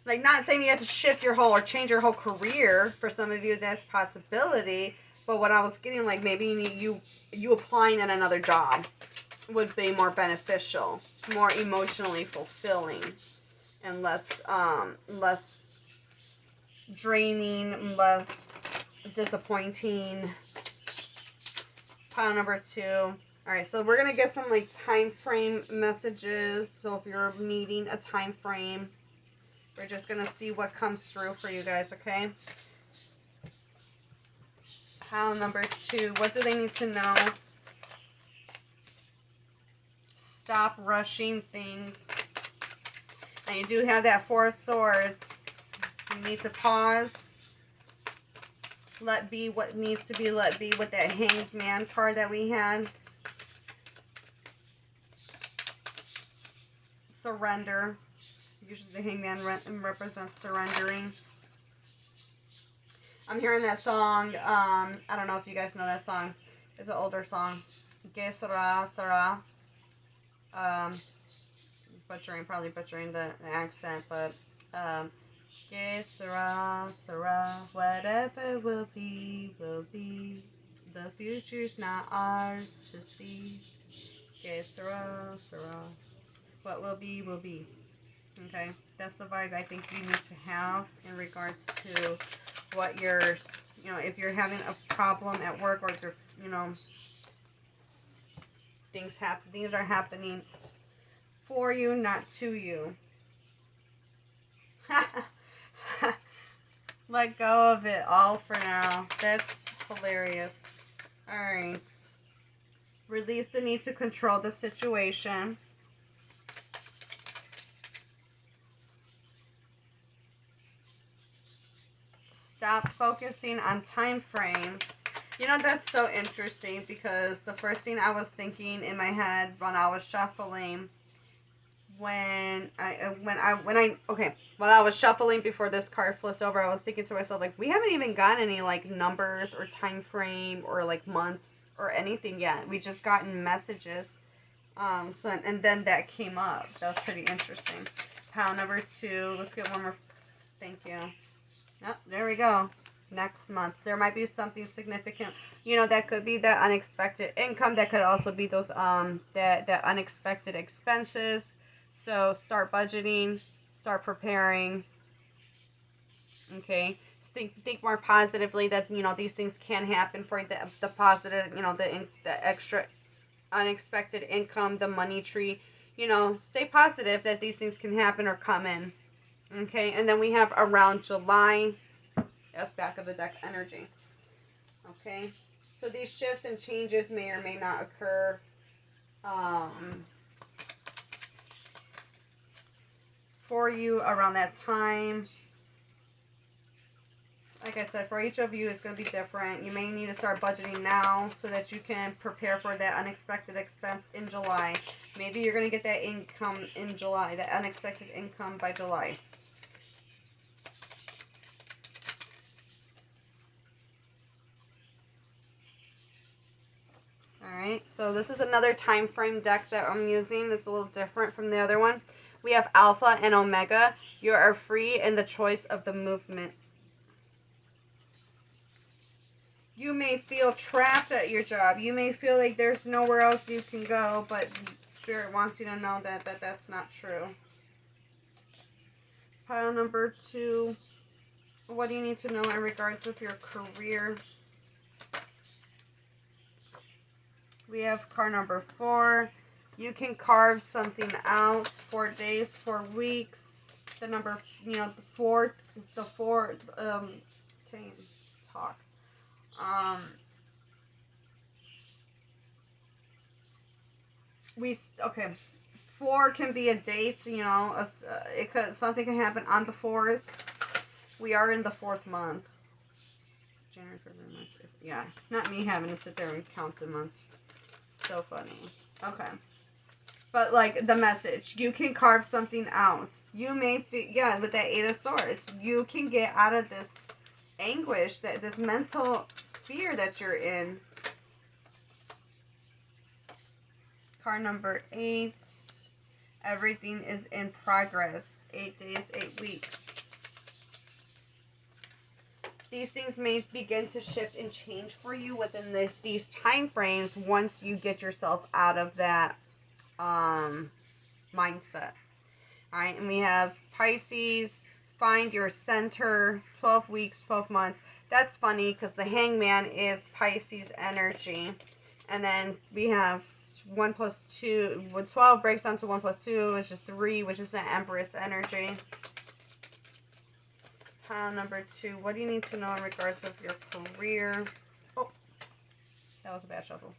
A: Like, not saying you have to shift your whole or change your whole career. For some of you, that's a possibility. But what I was getting, like, maybe you applying at another job would be more beneficial, more emotionally fulfilling, and less draining, less disappointing. Pile number 2. All right, so we're gonna get some like time frame messages. So if you're needing a time frame, we're just gonna see what comes through for you guys. Okay. Pile number 2. What do they need to know? Stop rushing things. And you do have that 4 of Swords. You need to pause. Let be what needs to be let be with that Hanged Man card that we had. Surrender. Usually the Hanged Man represents surrendering. I'm hearing that song. I don't know if you guys know that song. It's an older song. Que sera, sera. Probably butchering the accent, but que sera, sera. Whatever will be, will be. The future's not ours to see. Que sera, sera. What will be, will be. Okay, that's the vibe I think you need to have in regards to what you're, if you're having a problem at work, or if you're, things are happening for you, not to you. Let go of it all for now. That's hilarious. Alright. Release the need to control the situation. Stop focusing on time frames. That's so interesting, because the first thing I was thinking in my head when I was shuffling, when I was shuffling before this card flipped over, I was thinking to myself, like, we haven't even gotten any like numbers or time frame or like months or anything yet. We just gotten messages. And then that came up. That was pretty interesting. Pile number 2. Let's get one more. Thank you. Oh, there we go. Next month. There might be something significant. You know, that could be that unexpected income. That could also be those that unexpected expenses. So start budgeting, start preparing. Okay. Think more positively that, you know, these things can happen for you. The positive, you know, the extra unexpected income, the money tree. You know, stay positive that these things can happen or come in. Okay, and then we have around July. That's back of the deck energy. Okay, so these shifts and changes may or may not occur for you around that time. Like I said, for each of you, it's going to be different. You may need to start budgeting now so that you can prepare for that unexpected expense in July. Maybe you're going to get that income in July, that unexpected income by July. Alright, so this is another time frame deck that I'm using. It's a little different from the other one. We have Alpha and Omega. You are free in the choice of the movement. You may feel trapped at your job. You may feel like there's nowhere else you can go, but Spirit wants you to know that that's not true. Pile number 2. What do you need to know in regards with your career? We have card number 4. You can carve something out. 4 days, 4 weeks. The number, you know, the 4, can't talk. Okay. 4 can be a date, you know, something can happen on the 4th. We are in the 4th month. January, February, March, April. Yeah, not me having to sit there and count the months. So funny. Okay. But, like, the message. You can carve something out. You may feel, yeah, with that 8 of Swords. You can get out of this anguish, this mental fear that you're in. Card number 8. Everything is in progress. 8 days, 8 weeks. These things may begin to shift and change for you within these time frames once you get yourself out of that mindset. All right, and we have Pisces, find your center, 12 weeks, 12 months. That's funny because the Hangman is Pisces energy. And then we have 1 plus 2, when 12 breaks down to 1 plus 2, which is 3, which is the Empress energy. Pile number 2. What do you need to know in regards of your career? Oh, that was a bad shuffle.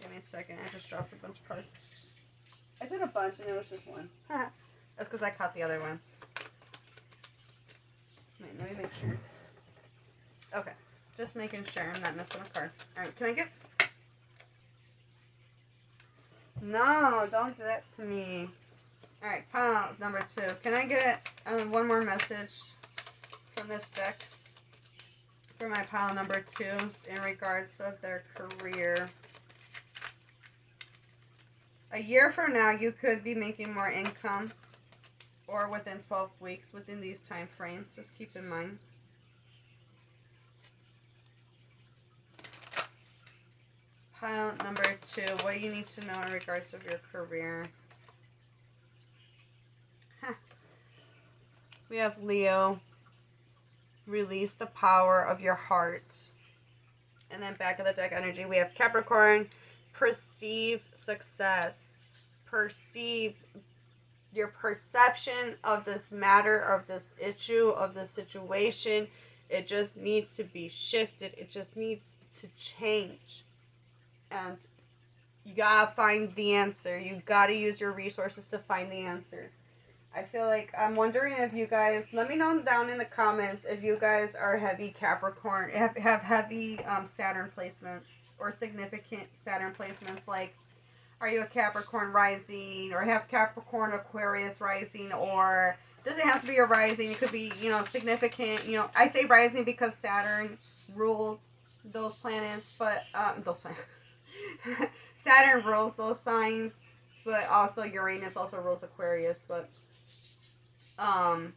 A: Give me a second. I just dropped a bunch of cards. I said a bunch and it was just one. That's because I caught the other one. Wait, let me make sure. Okay. Just making sure I'm not missing a card. Alright, can I get... No, don't do that to me. Alright, pile number 2. Can I get one more message from this deck for my pile number 2 in regards of their career? A year from now, you could be making more income, or within 12 weeks, within these time frames. Just keep in mind. Pile number 2. What do you need to know in regards of your career? We have Leo. Release the power of your heart. And then back of the deck energy, we have Capricorn. Perceive success. Perceive your perception of this matter, of this issue, of this situation. It just needs to be shifted. It just needs to change. And you gotta find the answer. You gotta use your resources to find the answer. I feel like, I'm wondering if you guys, let me know down in the comments if you guys are heavy Capricorn, have heavy Saturn placements or significant Saturn placements. Like, are you a Capricorn rising, or have Capricorn Aquarius rising, or doesn't have to be a rising. It could be, you know, significant. You know, I say rising because Saturn rules those planets, but Saturn rules those signs, but also Uranus also rules Aquarius, but Um,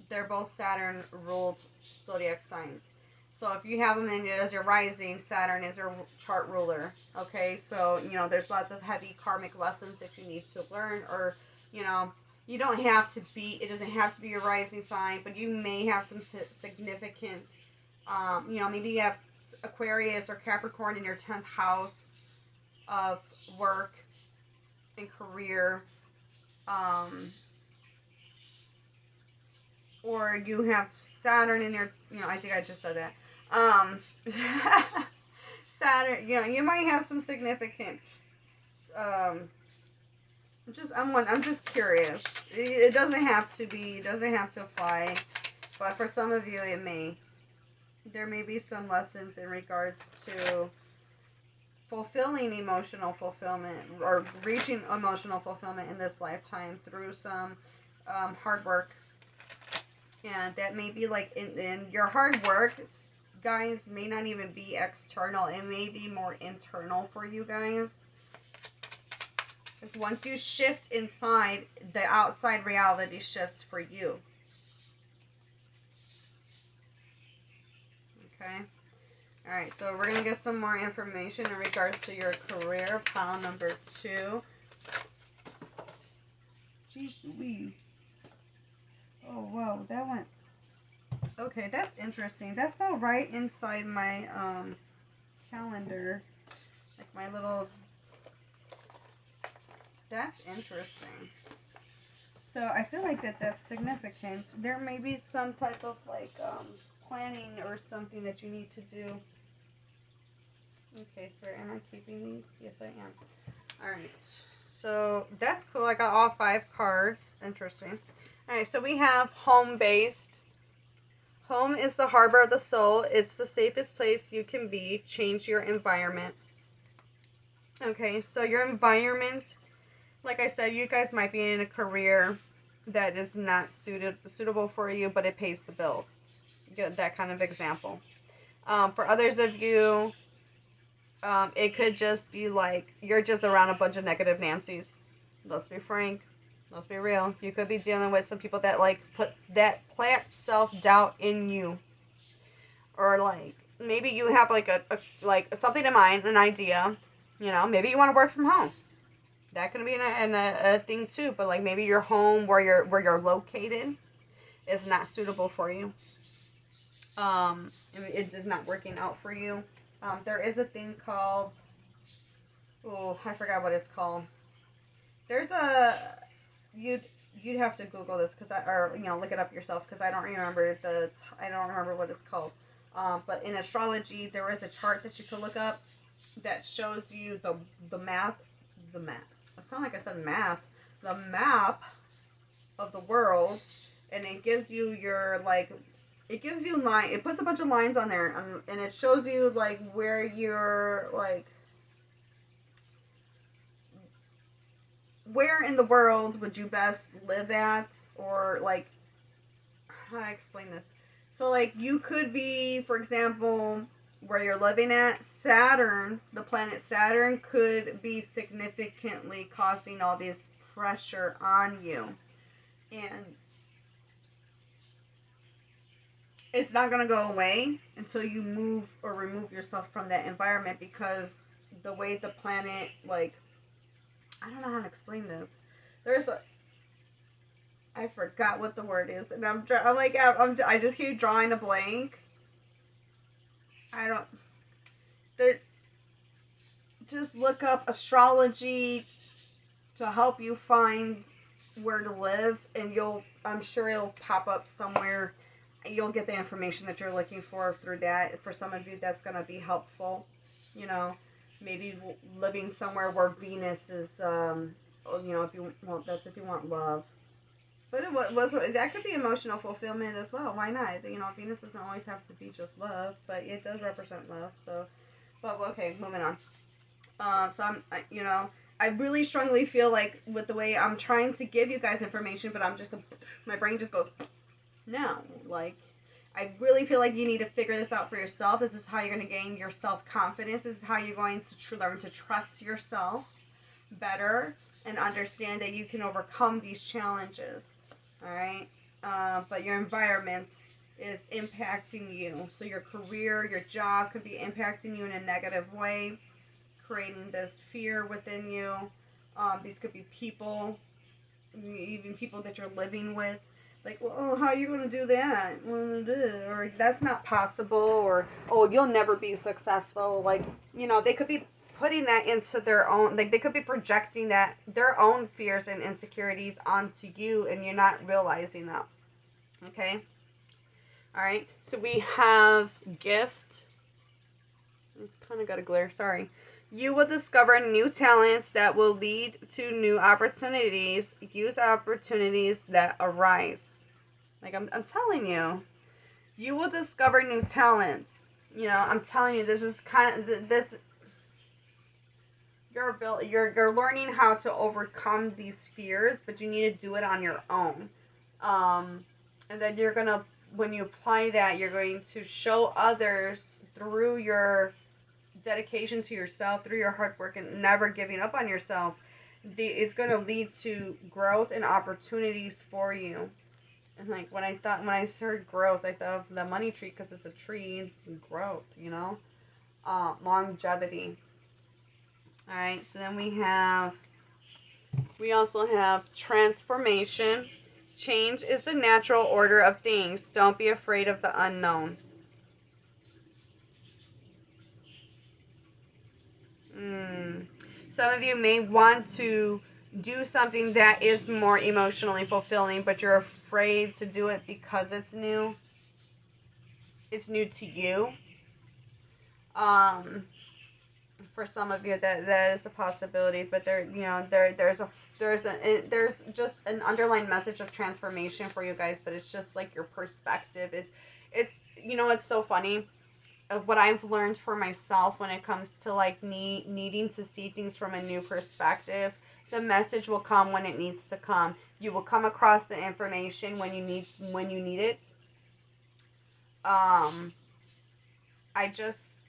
A: they're both Saturn ruled zodiac signs. So if you have them in as your rising, Saturn is your chart ruler. Okay, so there's lots of heavy karmic lessons that you need to learn, or you don't have to be. It doesn't have to be your rising sign, but you may have some significant. Maybe you have Aquarius or Capricorn in your 10th house of work and career. Or you have Saturn in your, I think I just said that. Saturn, you might have some significant, I'm just curious. It doesn't have to be, it doesn't have to apply, but for some of you it may. There may be some lessons in regards to fulfilling emotional fulfillment or reaching emotional fulfillment in this lifetime through some hard work. And that may be like in your hard work, guys, may not even be external. It may be more internal for you guys. Because once you shift inside, the outside reality shifts for you. Okay. Alright, so we're going to get some more information in regards to your career. Pile number 2. Jeez Louise. Oh, wow, that went... Okay, that's interesting. That fell right inside my calendar. Like my little... That's interesting. So I feel like that's significant. There may be some type of like planning or something that you need to do. Okay, so am I keeping these? Yes, I am. Alright, so that's cool. I got all 5 cards. Interesting. Alright, so we have home-based. Home is the harbor of the soul. It's the safest place you can be. Change your environment. Okay, so your environment, like I said, you guys might be in a career that is not suitable for you, but it pays the bills. Get that kind of example. For others of you, it could just be like you're just around a bunch of negative Nancys. Let's be frank. Let's be real. You could be dealing with some people that like plant self-doubt in you. Or like maybe you have like like something in mind, an idea. Maybe you want to work from home. That could be a thing too. But like maybe your home where you're located is not suitable for you. It is not working out for you. There is a thing called, oh, I forgot what it's called. There's a, you'd have to Google this or look it up yourself because I don't remember what it's called. But in astrology, there is a chart that you could look up that shows you the map. It sounds like I said math. The map of the world, and it gives you your it gives you it puts a bunch of lines on there, and it shows you like where you're like, where in the world would you best live at, or like, how do I explain this? So like you could be, for example, where you're living at, Saturn, the planet Saturn could be significantly causing all this pressure on you, and it's not going to go away until you move or remove yourself from that environment, because the way the planet, like, I don't know how to explain this. I forgot what the word is, and I just keep drawing a blank. Just look up astrology to help you find where to live, and I'm sure it'll pop up somewhere. You'll get the information that you're looking for through that. For some of you, that's going to be helpful. Maybe living somewhere where Venus is, if you want, that's if you want love. But that could be emotional fulfillment as well. Why not? Venus doesn't always have to be just love, but it does represent love. So, but okay, moving on. I really strongly feel like with the way I'm trying to give you guys information, but my brain just goes, no. Like, I really feel like you need to figure this out for yourself. This is how you're going to gain your self-confidence. This is how you're going to learn to trust yourself. better and understand that you can overcome these challenges. All right. But your environment is impacting you. So your career, your job could be impacting you in a negative way, creating this fear within you. These could be people, even people that you're living with. Like, well, oh, how are you going to do that? Or that's not possible. Or, oh, you'll never be successful. Like, they could be putting that into their own, like, they could be projecting that, their own fears and insecurities onto you, and you're not realizing that. Okay? All right. So we have gift. It's kind of got a glare. Sorry. You will discover new talents that will lead to new opportunities. Use opportunities that arise. Like I'm telling you, you will discover new talents. I'm telling you, this is kind of this. You're learning how to overcome these fears, but you need to do it on your own. And then when you apply that, you're going to show others through your dedication to yourself, through your hard work and never giving up on yourself. It's going to lead to growth and opportunities for you. And like when I heard growth, I thought of the money tree because it's a tree, it's growth, longevity. All right, so then we also have transformation. Change is the natural order of things. Don't be afraid of the unknown. Some of you may want to do something that is more emotionally fulfilling, but you're afraid to do it because it's new. It's new to you. For some of you, that is a possibility, but there's just an underlying message of transformation for you guys, but it's just like your perspective. It's so funny. What I've learned for myself when it comes to like needing to see things from a new perspective, the message will come when it needs to come. You will come across the information when you need it. I just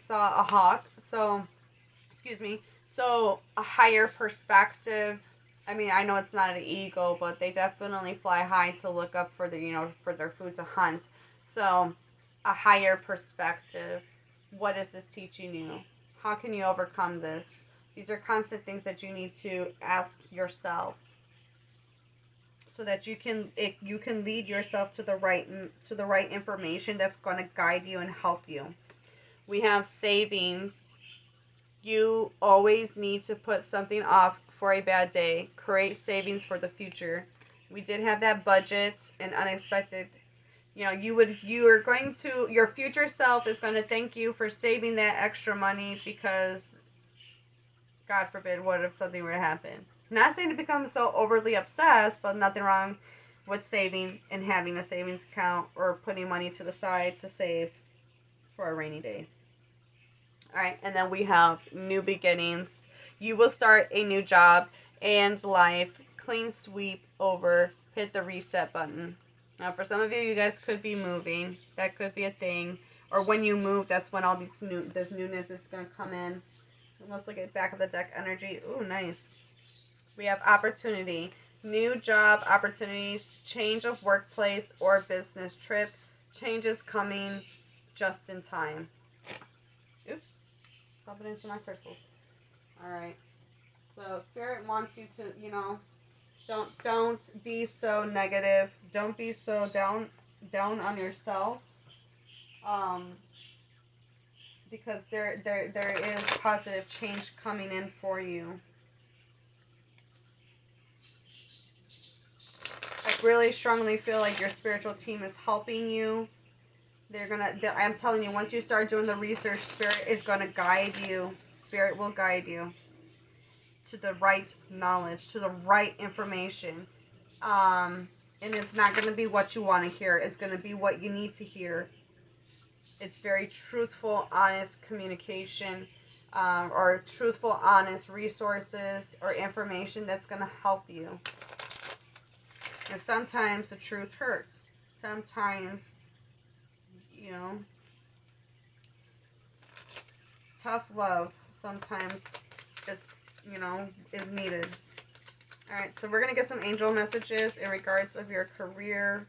A: saw a hawk. So, excuse me. So a higher perspective. I mean, I know it's not an eagle, but they definitely fly high to look up for for their food to hunt. So a higher perspective. What is this teaching you? How can you overcome this? These are constant things that you need to ask yourself, so that you can lead yourself to the right information that's going to guide you and help you. We have savings. You always need to put something off for a bad day. Create savings for the future. We did have that budget and unexpected. Your future self is going to thank you for saving that extra money, because God forbid, what if something were to happen? Not saying to become so overly obsessed, but nothing wrong with saving and having a savings account or putting money to the side to save for a rainy day. All right, and then we have new beginnings. You will start a new job and life. Clean sweep over. Hit the reset button. Now, for some of you, you guys could be moving. That could be a thing. Or when you move, that's when all this newness is going to come in. Let's look at back of the deck energy. Ooh, nice. We have opportunity. New job opportunities. Change of workplace or business trip. Changes coming just in time. Oops. Pop it into my crystals. Alright. So, Spirit wants you to, don't be so negative. Don't be so down on yourself. Because there is positive change coming in for you. I really strongly feel like your spiritual team is helping you. I'm telling you, once you start doing the research, Spirit is going to guide you. Spirit will guide you to the right knowledge, to the right information. And it's not going to be what you want to hear. It's going to be what you need to hear. It's very truthful, honest communication, or truthful, honest resources or information that's going to help you. And sometimes the truth hurts. Sometimes, tough love sometimes you know, is needed. Alright, so we're going to get some angel messages in regards of your career.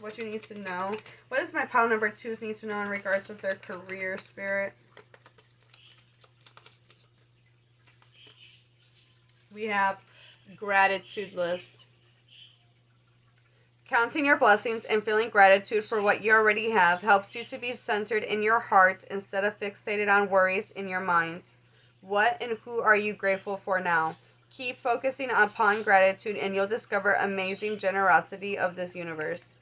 A: What you need to know. What does my pile number 2s need to know in regards of their career, Spirit? We have gratitudeless. Counting your blessings and feeling gratitude for what you already have helps you to be centered in your heart instead of fixated on worries in your mind. What and who are you grateful for now? Keep focusing upon gratitude and you'll discover amazing generosity of this universe.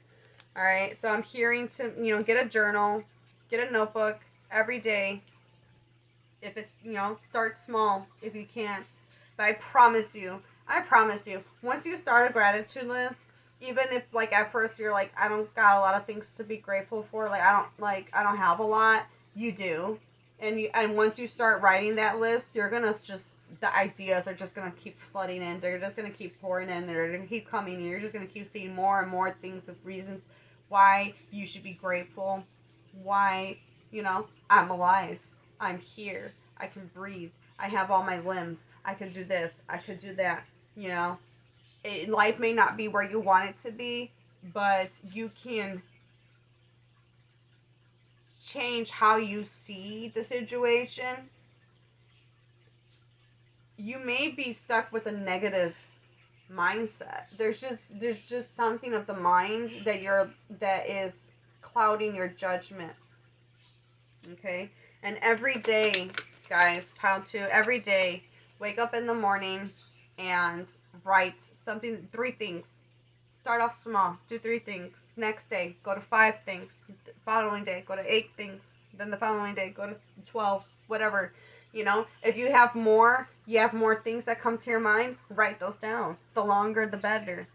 A: Alright, so I'm hearing to, get a journal, get a notebook every day. If it, start small if you can't. But I promise you, once you start a gratitude list, even if, like, at first you're like, I don't got a lot of things to be grateful for, like, I don't have a lot, you do. And once you start writing that list, you're gonna just, the ideas are just gonna keep flooding in. They're just gonna keep pouring in. They're gonna keep coming in. You're just gonna keep seeing more and more things of reasons why you should be grateful. Why, I'm alive. I'm here. I can breathe. I have all my limbs. I can do this. I could do that. Life may not be where you want it to be, but you can change how you see the situation. You may be stuck with a negative mindset. There's just something of the mind that is clouding your judgment. Okay? And every day, guys, pile 2, every day, wake up in the morning and write something, 3 things. Start off small, do 3 things. Next day, go to 5 things. The following day, go to 8 things. Then the following day, go to 12, whatever. If you have more things that come to your mind, write those down. The longer, the better.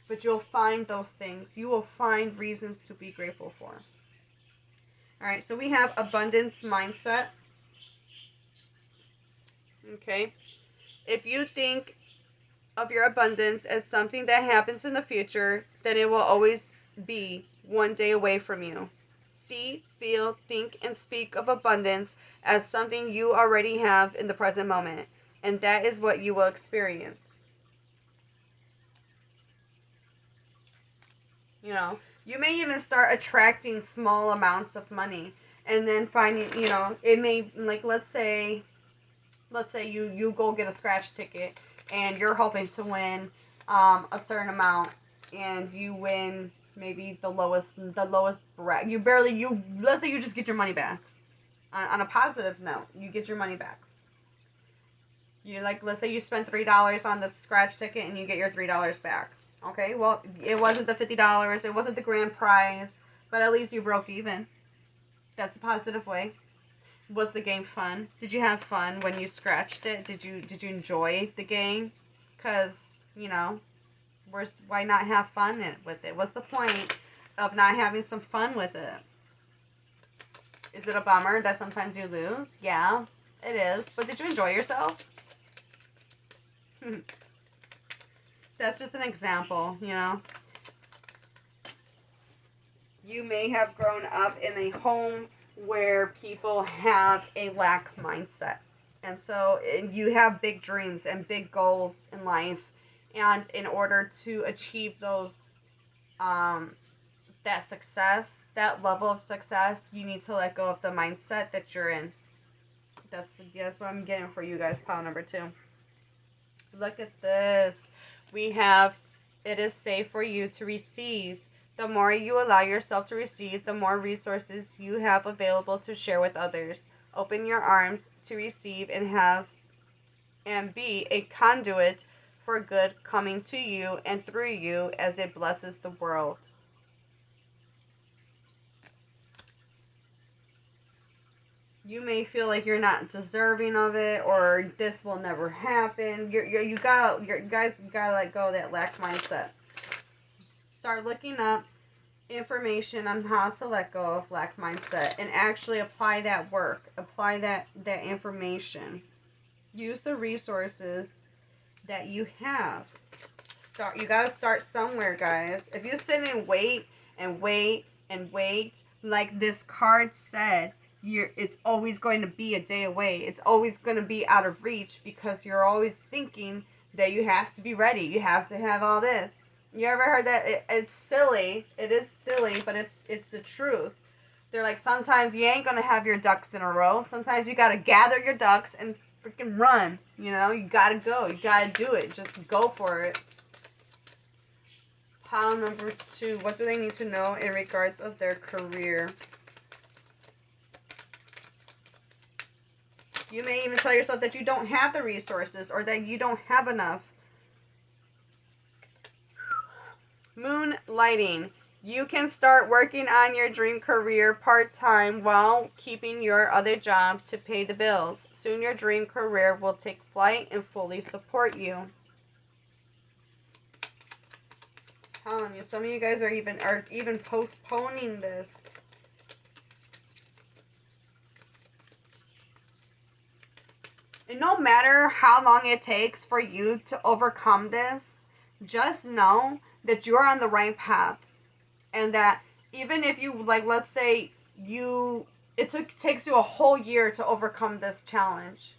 A: But you'll find those things. You will find reasons to be grateful for. Alright, so we have abundance mindset. Okay. If you think of your abundance as something that happens in the future, then it will always be one day away from you. See, feel, think, and speak of abundance as something you already have in the present moment, and that is what you will experience. You may even start attracting small amounts of money, and then finding, it may, like, let's say you go get a scratch ticket, and you're hoping to win a certain amount, and you win maybe the lowest bracket. Let's say you just get your money back. On a positive note, you get your money back. Let's say you spent $3 on the scratch ticket and you get your $3 back. Okay, well, it wasn't the $50, it wasn't the grand prize, but at least you broke even. That's a positive way. Was the game fun? Did you have fun when you scratched it? Did you enjoy the game? Because, why not have fun with it? What's the point of not having some fun with it? Is it a bummer that sometimes you lose? Yeah, it is. But did you enjoy yourself? That's just an example, You may have grown up in a home where people have a lack mindset. And so you have big dreams and big goals in life. And in order to achieve those, that success, that level of success, you need to let go of the mindset that you're in. That's what I'm getting for you guys, pile number 2. Look at this. We have, it is safe for you to receive. The more you allow yourself to receive, the more resources you have available to share with others. Open your arms to receive and be a conduit for good coming to you and through you as it blesses the world. You may feel like you're not deserving of it, or this will never happen. You guys gotta let go of that lack mindset. Start looking up information on how to let go of lack mindset and actually apply that work. Apply that information. Use the resources that you have. You gotta start somewhere, guys. If you sit and wait, like this card said, it's always going to be a day away. It's always going to be out of reach because you're always thinking that you have to be ready. You have to have all this. You ever heard that? It's silly. It is silly, but it's the truth. They're like, sometimes you ain't going to have your ducks in a row. Sometimes you got to gather your ducks and freaking run. You know, you got to go. You got to do it. Just go for it. Pile number 2. What do they need to know in regards of their career? You may even tell yourself that you don't have the resources or that you don't have enough. Moonlighting. You can start working on your dream career part-time while keeping your other job to pay the bills. Soon your dream career will take flight and fully support you. Telling you, some of you guys are even postponing this. And no matter how long it takes for you to overcome this, just know that you're on the right path. And that even if you, like, let's say it takes you a whole year to overcome this challenge.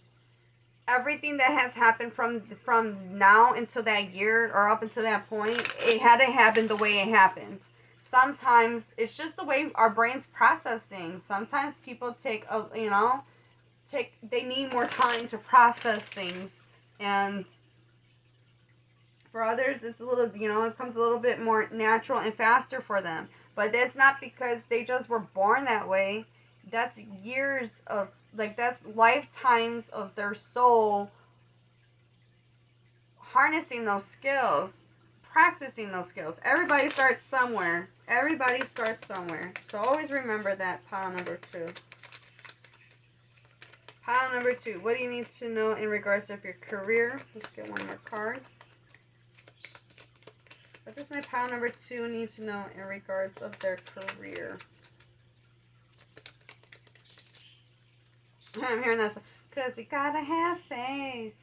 A: Everything that has happened from now until that year or up until that point, it had to happen the way it happened. Sometimes it's just the way our brains process things. Sometimes people they need more time to process things, and for others it's a little, it comes a little bit more natural and faster for them. But that's not because they just were born that way. That's years of, that's lifetimes of their soul harnessing those skills, practicing those skills. Everybody starts somewhere. Everybody starts somewhere. So always remember that, pile number 2. Pile number 2. What do you need to know in regards to your career? Let's get one more card. What does my pile number 2 need to know in regards of their career? I'm hearing this. Because you gotta have faith.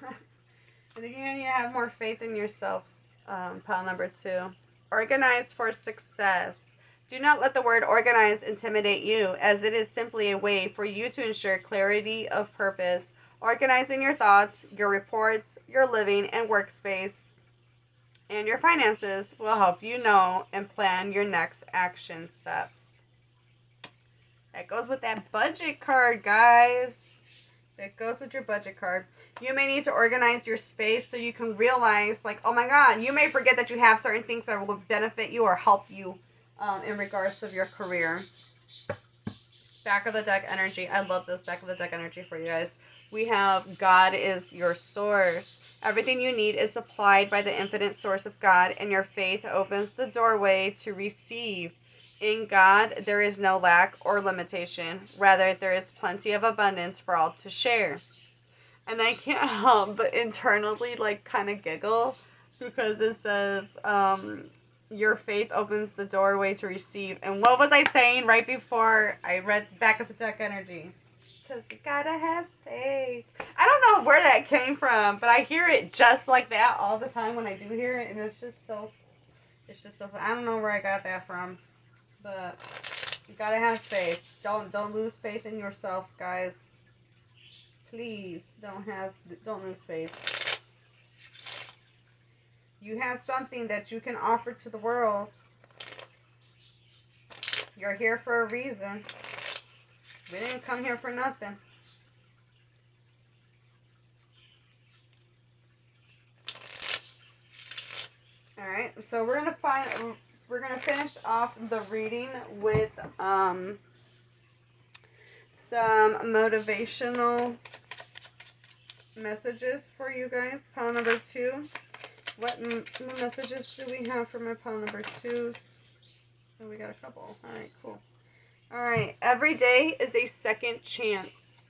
A: I think you need to have more faith in yourselves. Pile number 2. Organize for success. Do not let the word organize intimidate you, as it is simply a way for you to ensure clarity of purpose. Organizing your thoughts, your reports, your living and workspace, and your finances will help you know and plan your next action steps. That goes with that budget card, guys. That goes with your budget card. You may need to organize your space so you can realize, like, oh my God, you may forget that you have certain things that will benefit you or help you in regards of your career. Back of the deck energy. I love this back of the deck energy for you guys. We have God is your source. Everything you need is supplied by the infinite source of God, and your faith opens the doorway to receive. In God, there is no lack or limitation. Rather, there is plenty of abundance for all to share. And I can't help but internally, kind of giggle because it says, your faith opens the doorway to receive. And what was I saying right before I read back of the deck energy? Because you gotta have faith. I don't know where that came from, but I hear it just like that all the time when I do hear it. And it's just so, I don't know where I got that from. But you gotta have faith. Don't lose faith in yourself, guys. Please don't lose faith. You have something that you can offer to the world. You're here for a reason. We didn't come here for nothing. All right, so we're gonna finish off the reading with some motivational messages for you guys. Pile number 2. What messages do we have for my pile number 2s? Oh, we got a couple. All right, cool. All right, every day is a second chance.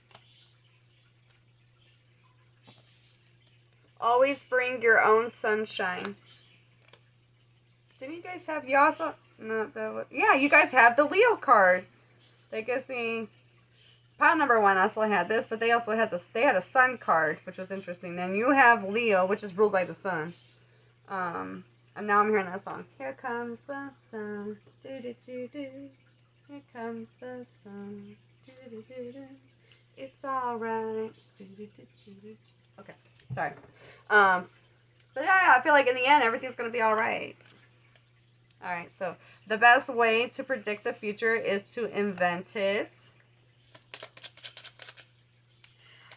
A: Always bring your own sunshine. Didn't you guys have, you also, no, that was, yeah, you guys have the Leo card. That gives me, pile number 1 also had this, but they also had this, they had a sun card, which was interesting. Then you have Leo, which is ruled by the sun. And now I'm hearing that song. Here comes the sun. Do, do, do, do. Here comes the sun. It's alright. Okay, sorry. But yeah, I feel like in the end, everything's gonna be alright. Alright, so the best way to predict the future is to invent it.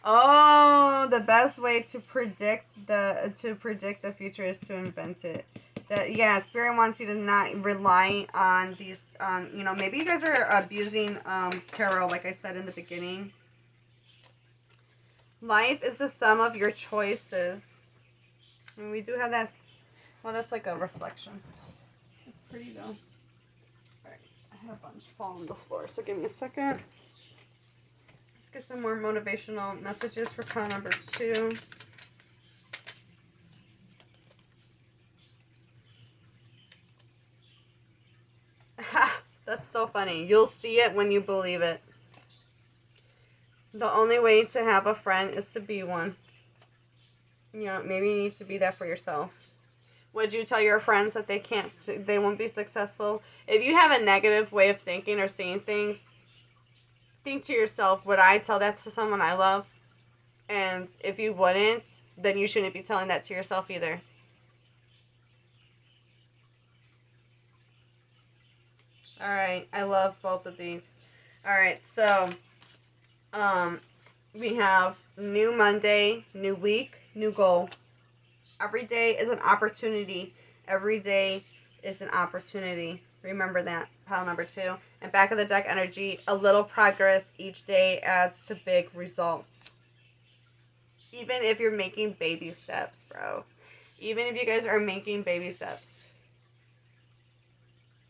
A: Oh, the best way to predict the future is to invent it. That, yeah, Spirit wants you to not rely on these. You know, maybe you guys are abusing tarot, like I said in the beginning. Life is the sum of your choices. And we do have that. Well, that's like a reflection. It's pretty though. Alright, I have a bunch fall on the floor, so give me a second. Let's get some more motivational messages for pile number 2. That's so funny. You'll see it when you believe it. The only way to have a friend is to be one. You know, maybe you need to be that for yourself. Would you tell your friends that they won't be successful? If you have a negative way of thinking or seeing things, think to yourself, would I tell that to someone I love? And if you wouldn't, then you shouldn't be telling that to yourself either. Alright, I love both of these. Alright, so we have new Monday, new week, new goal. Every day is an opportunity. Every day is an opportunity. Remember that, pile number 2. And back of the deck energy, a little progress each day adds to big results. Even if you're making baby steps, bro. Even if you guys are making baby steps.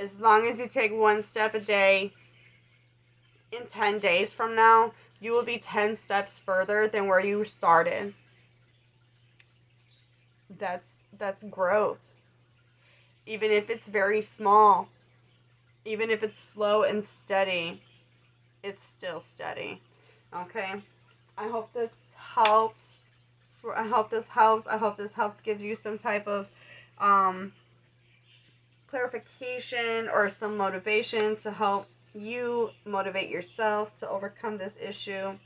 A: As long as you take one step a day, in 10 days from now, you will be 10 steps further than where you started. That's growth. Even if it's very small, even if it's slow and steady, it's still steady. Okay? I hope this helps. I hope this helps give you some type of clarification or some motivation to help you motivate yourself to overcome this issue.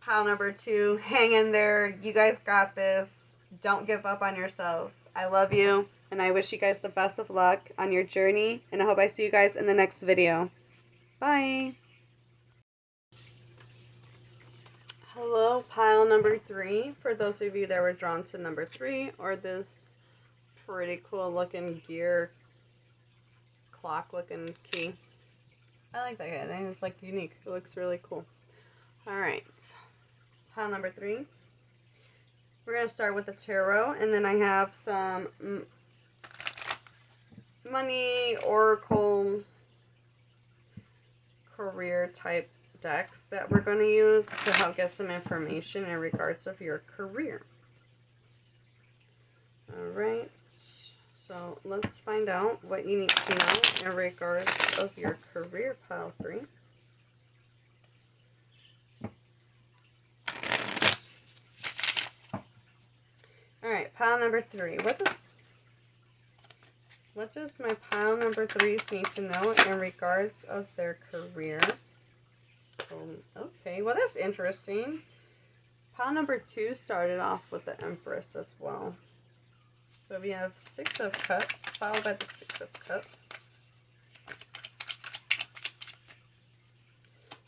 A: Pile number 2, hang in there. You guys got this. Don't give up on yourselves. I love you, and I wish you guys the best of luck on your journey, and I hope I see you guys in the next video. Bye. Hello, pile number 3. For those of you that were drawn to number 3, or this pretty cool looking gear clock looking key. I like that guy. I think it's like unique. It looks really cool. Alright. Pile number 3. We're going to start with the tarot, and then I have some money, oracle, career type decks that we're going to use to help get some information in regards of your career. Alright. So let's find out what you need to know in regards of your career, pile 3. Alright, pile number 3. What does my pile number 3s need to know in regards of their career? Okay, well that's interesting. Pile number 2 started off with the Empress as well. So we have 6 of Cups, followed by the 6 of Cups.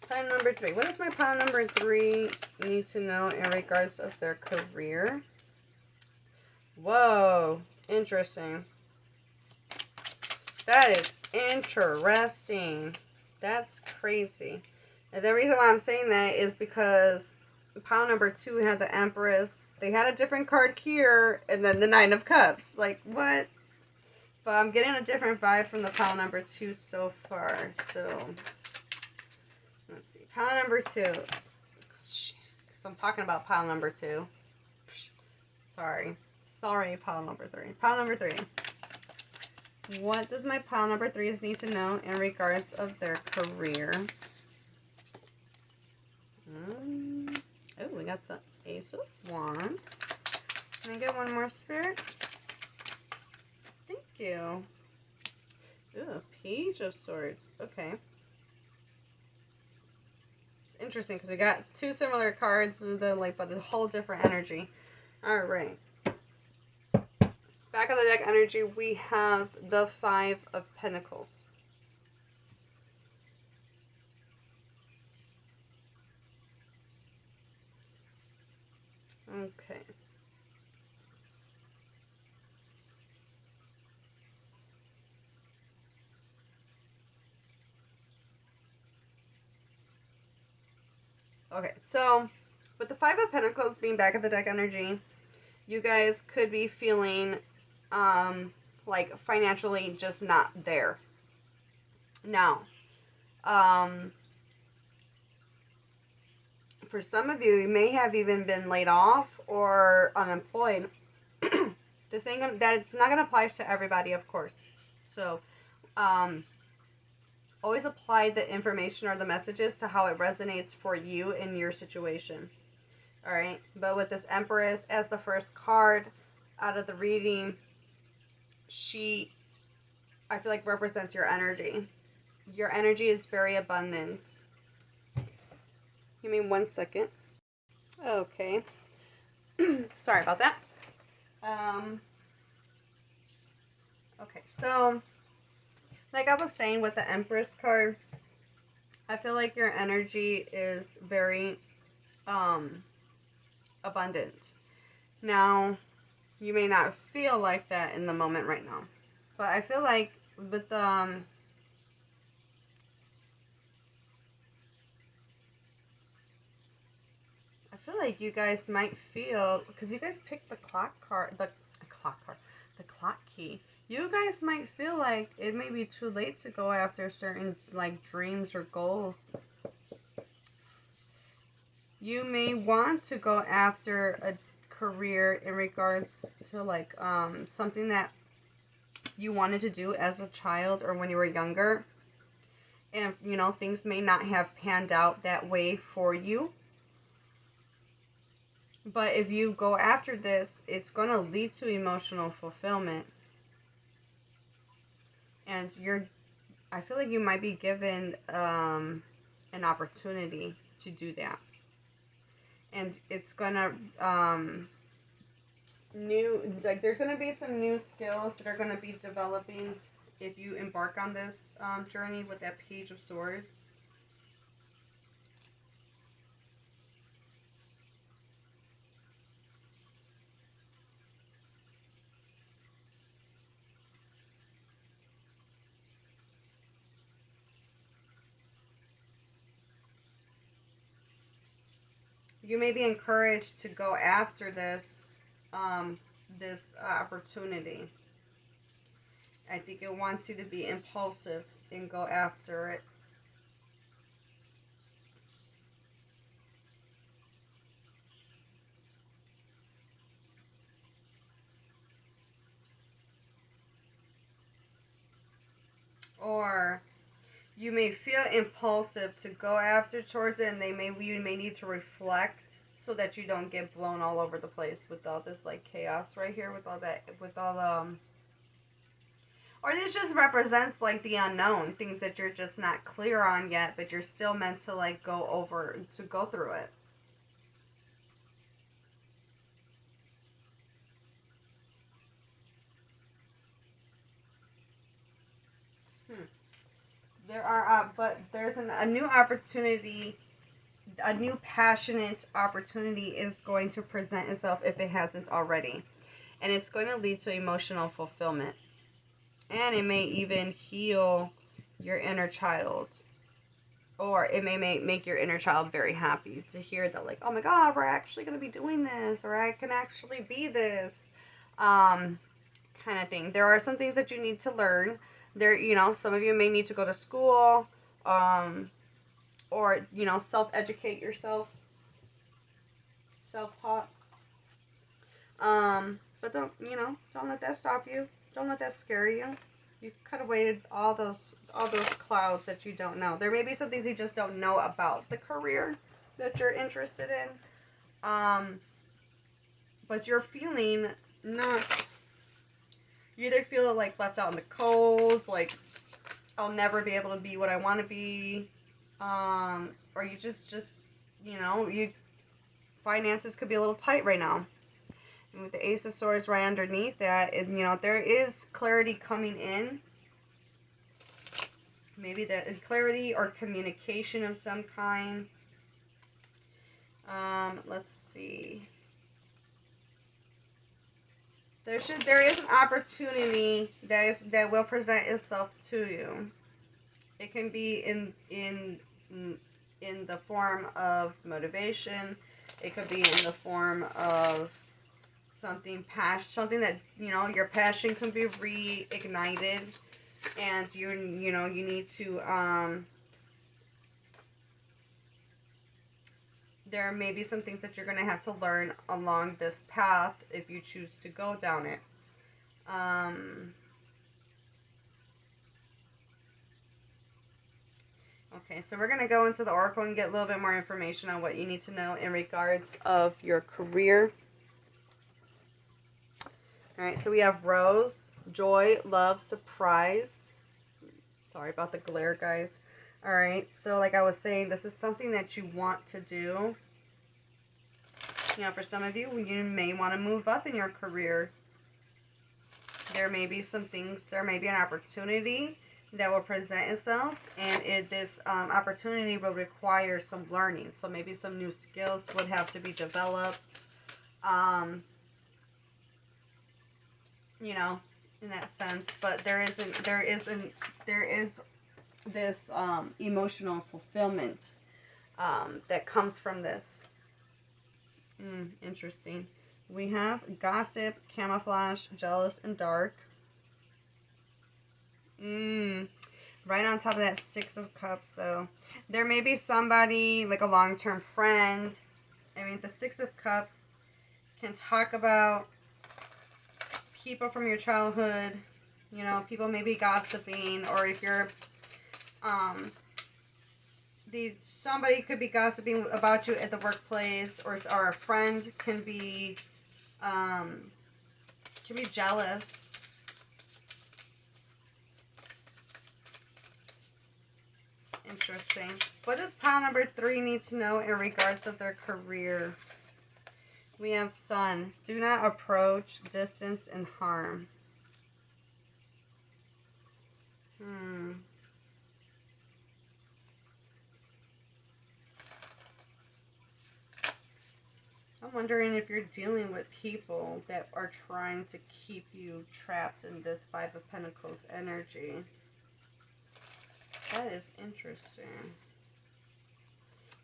A: Pile number 3. What does my pile number 3 need to know in regards of their career? Whoa, interesting. That is interesting. That's crazy. And the reason why I'm saying that is because pile number 2 had the Empress. They had a different card here, and then the 9 of Cups. Like, what? But I'm getting a different vibe from the pile number 2 so far. So, let's see. Pile number 2. Because I'm talking about pile number 2. Sorry. Sorry, pile number 3. Pile number 3. What does my pile number 3s need to know in regards of their career? Oh, we got the Ace of Wands. Can I get one more, Spirit? Thank you. Ooh, Page of Swords. Okay. interesting because we got two similar cards, like, but a whole different energy. All right. Back of the deck energy, we have the Five of Pentacles. Okay. Okay, so with the Five of Pentacles being back of the deck energy, you guys could be feeling like financially just not there. Now, for some of you, you may have even been laid off or unemployed. This ain't gonna, that it's not gonna apply to everybody, of course. So, always apply the information or the messages to how it resonates for you in your situation. All right, but with this Empress as the first card out of the reading, she, I feel like, represents your energy. Your energy is very abundant. Give me 1 second. Okay. Sorry about that. Okay, so like I was saying with the Empress card, I feel like your energy is very abundant. Now, you may not feel like that in the moment right now, but I feel like with I feel like you guys might feel, because you guys picked the clock card, the clock key. You guys might feel like it may be too late to go after certain like dreams or goals. You may want to go after a career in regards to like something that you wanted to do as a child or when you were younger, and you know things may not have panned out that way for you. But if you go after this, it's going to lead to emotional fulfillment. And I feel like you might be given an opportunity to do that. And it's going to, there's going to be some new skills that are going to be developing if you embark on this journey with that Page of Swords. You may be encouraged to go after this opportunity. I think it wants you to be impulsive and go after it. Or you may feel impulsive to go after towards it, and you may need to reflect so that you don't get blown all over the place with all this like chaos right here, with all or this just represents like the unknown, things that you're just not clear on yet, but you're still meant to like go through it. But there's a new opportunity, a new passionate opportunity is going to present itself if it hasn't already. And it's going to lead to emotional fulfillment. And it may even heal your inner child. Or it may make your inner child very happy to hear that, like, oh my God, we're actually going to be doing this. Or I can actually be this. Kind of thing. There are some things that you need to learn. Some of you may need to go to school, or, self-educate yourself, self-taught. But don't let that stop you. Don't let that scare you. You could have waited all those clouds that you don't know. There may be some things you just don't know about the career that you're interested in. But you're feeling not... You either feel like left out in the cold, like I'll never be able to be what I want to be, Or you just, you know, finances could be a little tight right now. And with the Ace of Swords right underneath that, you know, there is clarity coming in. Maybe that clarity or communication of some kind. Let's see. There is an opportunity that will present itself to you. It can be in the form of motivation. It could be in the form of something that, you know, your passion can be reignited, and you need to there may be some things that you're going to have to learn along this path if you choose to go down it. Okay, so we're going to go into the Oracle and get a little bit more information on what you need to know in regards of your career. Alright, so we have Rose, Joy, Love, Surprise. Sorry about the glare, guys. Alright, so like I was saying, this is something that you want to do. You know, for some of you, you may want to move up in your career. There may be some things, there may be an opportunity that will present itself, and this opportunity will require some learning. So maybe some new skills would have to be developed. You know, in that sense, but there is this emotional fulfillment that comes from this. Interesting. We have gossip, camouflage, jealous, and dark. Right on top of that Six of Cups, though. There may be somebody, like a long-term friend. I mean, the Six of Cups can talk about people from your childhood. You know, people may be gossiping, or if you're, somebody could be gossiping about you at the workplace, or a friend can be jealous. Interesting. What does pile number 3 need to know in regards of their career? We have Sun. Do not approach, distance, and harm. I'm wondering if you're dealing with people that are trying to keep you trapped in this Five of Pentacles energy. That is interesting.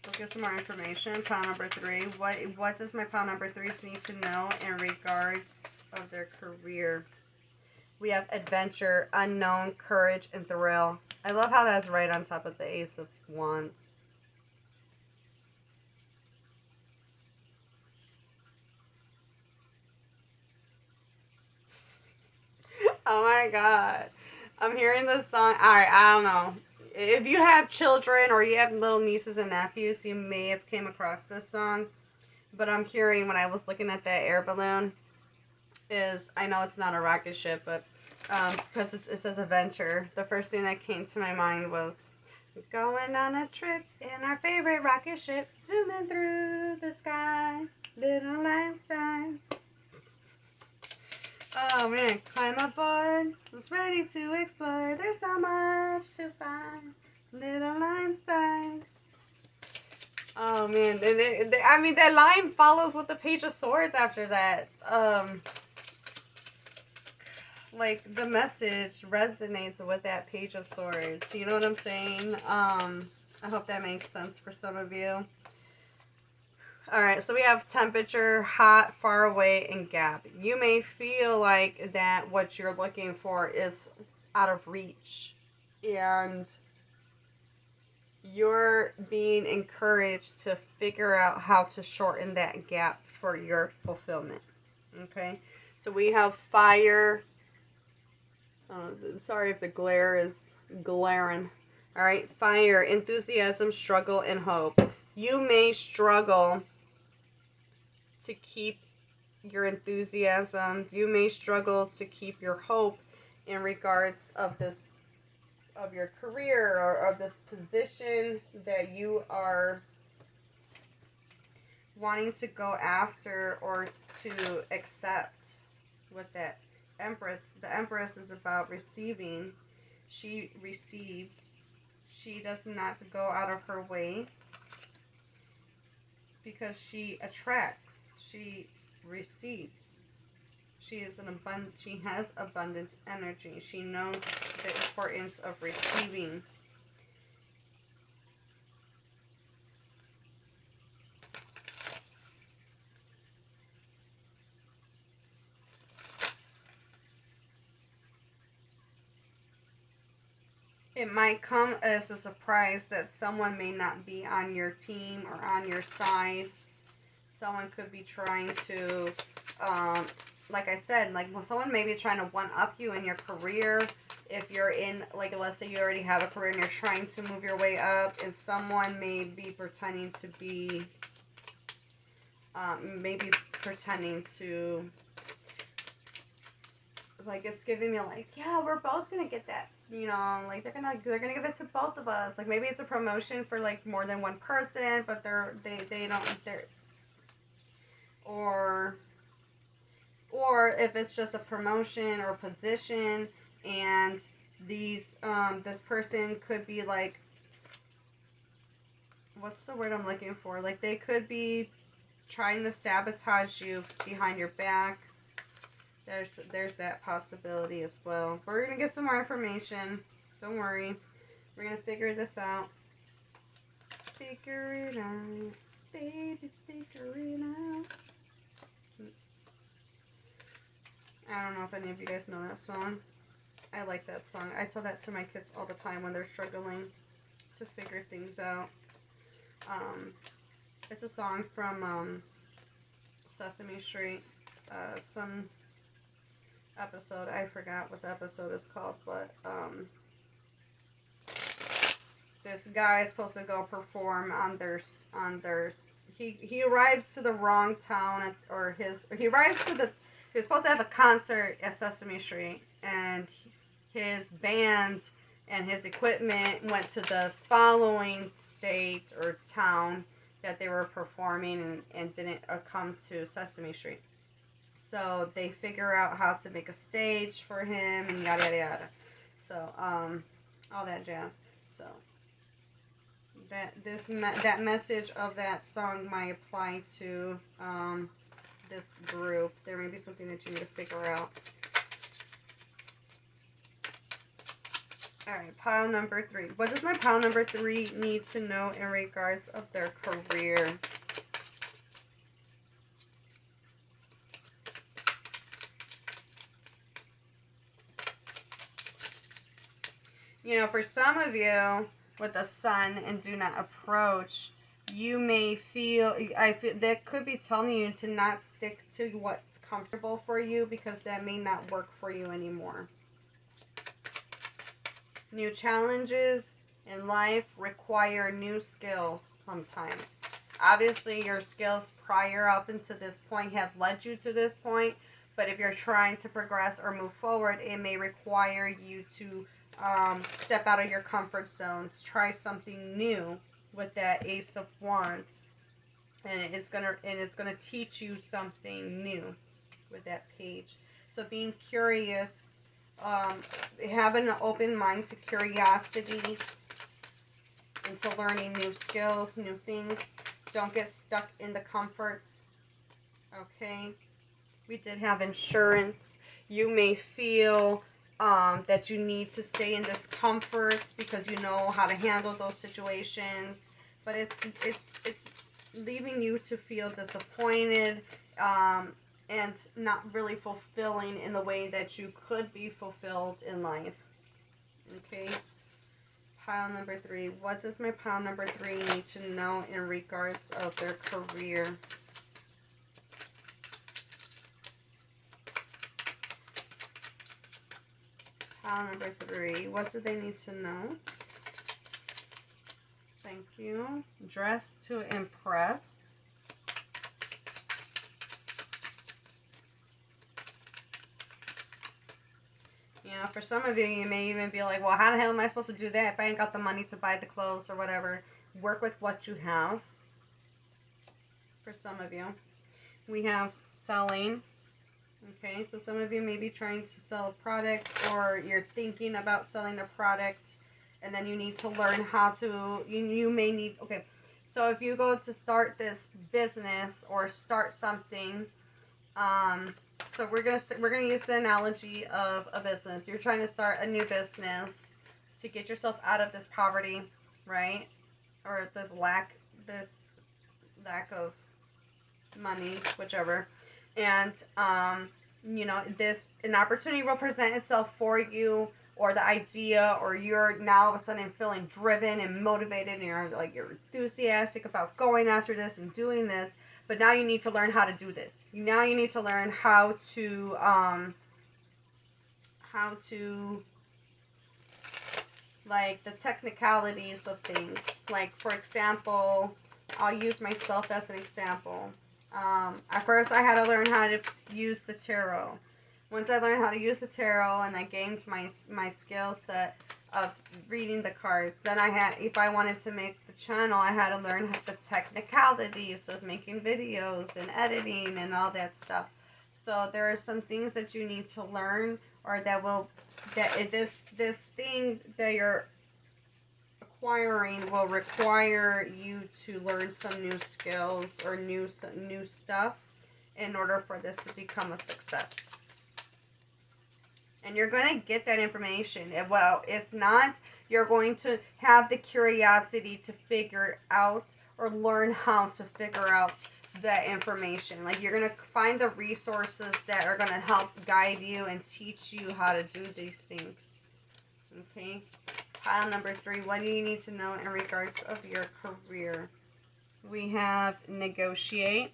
A: Let's get some more information. Pile number 3. What does my pile number 3 need to know in regards of their career? We have adventure, unknown, courage, and thrill. I love how that's right on top of the Ace of Wands. Oh my god. I'm hearing this song. Alright, I don't know. If you have children or you have little nieces and nephews, you may have came across this song. But I'm hearing, when I was looking at that air balloon, I know it's not a rocket ship, but because it says adventure, the first thing that came to my mind was going on a trip in our favorite rocket ship, zooming through the sky, little Einsteins. Oh man, climb aboard, it's ready to explore, there's so much to find, little Einsteins. Oh man, I mean, that line follows with the Page of Swords after that. Like, the message resonates with that Page of Swords, you know what I'm saying? I hope that makes sense for some of you. Alright, so we have temperature, hot, far away, and gap. You may feel like that what you're looking for is out of reach, and you're being encouraged to figure out how to shorten that gap for your fulfillment. Okay, so we have fire. Sorry if the glare is glaring. Alright, fire, enthusiasm, struggle, and hope. You may struggle to keep your enthusiasm. You may struggle to keep your hope in regards of this of your career or of this position that you are wanting to go after or to accept with that Empress. The Empress is about receiving. She receives. She does not go out of her way because she attracts. She receives. She has abundant energy. She knows the importance of receiving. It might come as a surprise that someone may not be on your team or on your side. Someone could be trying to, like I said, like someone may be trying to one-up you in your career. If you're in, like, let's say you already have a career and you're trying to move your way up, and someone may be pretending to be, like, it's giving me like, yeah, we're both gonna get that, you know, like they're gonna give it to both of us. Like maybe it's a promotion for like more than one person, but or if it's just a promotion or position, and this person could be like, what's the word I'm looking for? Like they could be trying to sabotage you behind your back. There's that possibility as well. We're gonna get some more information. Don't worry. We're gonna figure this out. Figure it out. Baby, figure it out. I don't know if any of you guys know that song. I like that song. I tell that to my kids all the time when they're struggling to figure things out. It's a song from Sesame Street. Some episode. I forgot what the episode is called, but this guy is supposed to go perform on their he arrives to the wrong town, he was supposed to have a concert at Sesame Street, and his band and his equipment went to the following state or town that they were performing, and didn't come to Sesame Street. So they figure out how to make a stage for him and yada yada yada. So all that jazz. So that message of that song might apply to this group. There may be something that you need to figure out. All right, pile number 3. What does my pile number 3 need to know in regards of their career? You know, for some of you with the sun and do not approach, you may feel, that could be telling you to not stick to what's comfortable for you, because that may not work for you anymore. New challenges in life require new skills sometimes. Obviously, your skills prior up until this point have led you to this point, but if you're trying to progress or move forward, it may require you to step out of your comfort zones, try something new with that Ace of Wands, and it's gonna teach you something new with that page. So being curious, having an open mind to curiosity, into learning new skills, new things. Don't get stuck in the comforts. Okay, we did have insurance. You may feel that you need to stay in this comfort because you know how to handle those situations, but it's leaving you to feel disappointed and not really fulfilling in the way that you could be fulfilled in life. Okay, pile number 3. What does my pile number 3 need to know in regards of their career? Pile number 3. What do they need to know? Thank you. Dress to impress. You You know, for some of you, you may even be like, well, how the hell am I supposed to do that if I ain't got the money to buy the clothes or whatever? Work with what you have. For some of you. We have selling. Okay, so some of you may be trying to sell a product, or you're thinking about selling a product, and then you need to learn how to, you may need, okay, so if you go to start this business or start something, so we're gonna use the analogy of a business. You're trying to start a new business to get yourself out of this poverty, right? Or this lack of money, whichever. And you know, an opportunity will present itself for you, or the idea, or you're now all of a sudden feeling driven and motivated, and you're enthusiastic about going after this and doing this. But now you need to learn how to do this. Now you need to learn how to like the technicalities of things. Like, for example, I'll use myself as an example. At first I had to learn how to use the tarot. Once I learned how to use the tarot and I gained my skill set of reading the cards, then if I wanted to make the channel, I had to learn the technicalities of making videos and editing and all that stuff. So there are some things that you need to learn, or this thing that you're acquiring will require you to learn some new skills or new stuff in order for this to become a success. And you're going to get that information. Well, if not, you're going to have the curiosity to figure out or learn how to figure out that information. Like, you're going to find the resources that are going to help guide you and teach you how to do these things. Okay? Pile number 3, what do you need to know in regards of your career? We have negotiate.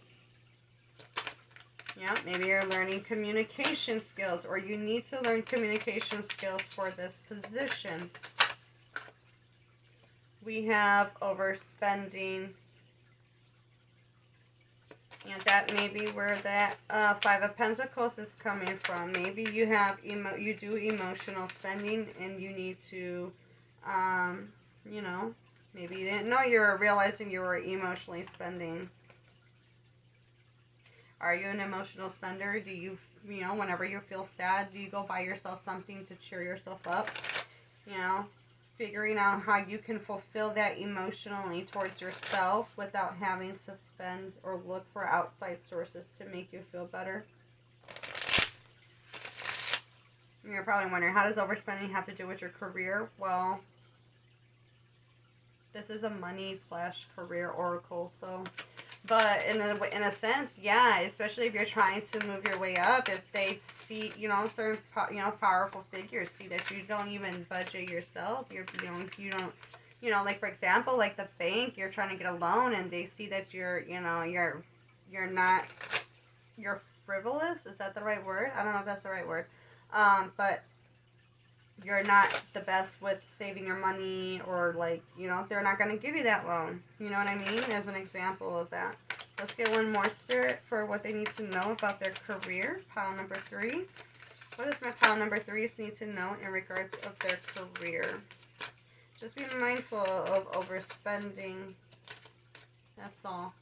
A: Yeah, maybe you're learning communication skills, or you need to learn communication skills for this position. We have overspending. And that may be where that 5 of Pentacles is coming from. Maybe you have you do emotional spending, and you need to, you know, maybe you didn't know you were realizing you were emotionally spending. Are you an emotional spender? Do you, whenever you feel sad, do you go buy yourself something to cheer yourself up? You know, figuring out how you can fulfill that emotionally towards yourself without having to spend or look for outside sources to make you feel better. You're probably wondering, how does overspending have to do with your career? Well, this is a money/career oracle, so... But in a sense, yeah, especially if you're trying to move your way up, if they see, certain, powerful figures see that you don't even budget yourself, you don't, like, for example, like the bank, you're trying to get a loan, and they see that you're frivolous. Is that the right word? I don't know if that's the right word. But you're not the best with saving your money, or, like, they're not going to give you that loan. You know what I mean? As an example of that. Let's get one more, Spirit, for what they need to know about their career. Pile number 3. What does my pile number 3 need to know in regards of their career? Just be mindful of overspending. That's all.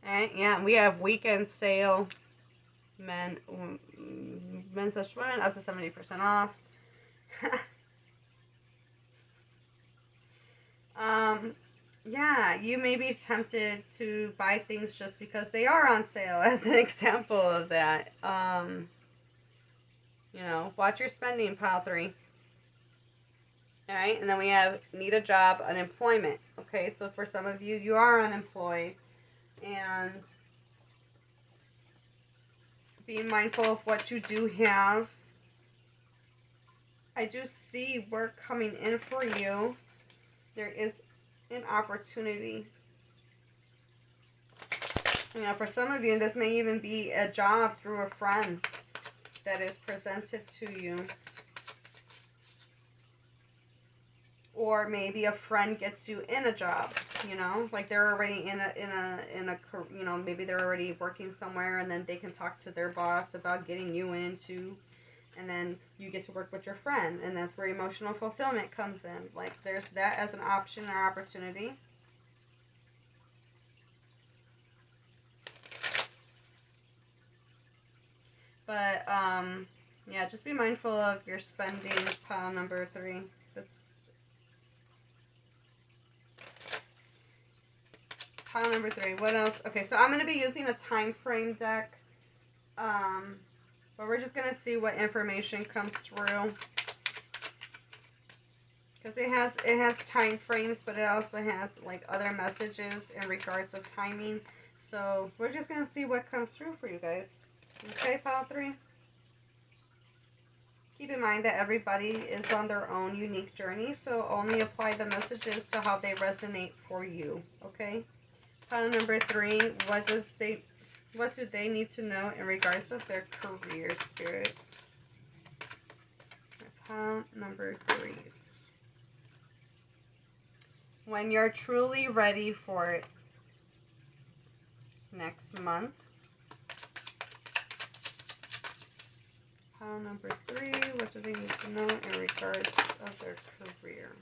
A: Alright, yeah, we have weekend sale. Men's / women up to 70% off. Yeah, you may be tempted to buy things just because they are on sale, as an example of that. Watch your spending, pile 3. Alright, and then we have need a job, unemployment. Okay, so for some of you, you are unemployed, and being mindful of what you do have. I do see work coming in for you. There is an opportunity. For some of you, this may even be a job through a friend that is presented to you. Or maybe a friend gets you in a job, like they're already in a maybe they're already working somewhere, and then they can talk to their boss about getting you into And then you get to work with your friend, and that's where emotional fulfillment comes in. Like, there's that as an option or opportunity. But, yeah, just be mindful of your spending, pile number 3. That's pile number 3. What else? Okay, so I'm going to be using a time frame deck. But we're just going to see what information comes through. Because it has time frames, but it also has, like, other messages in regards of timing. So we're just going to see what comes through for you guys. Okay, pile 3? Keep in mind that everybody is on their own unique journey, so only apply the messages to how they resonate for you, okay? Pile number 3, what do they need to know in regards of their career, Spirit? Pile number 3. When you're truly ready for it next month. Pile number 3, what do they need to know in regards of their career?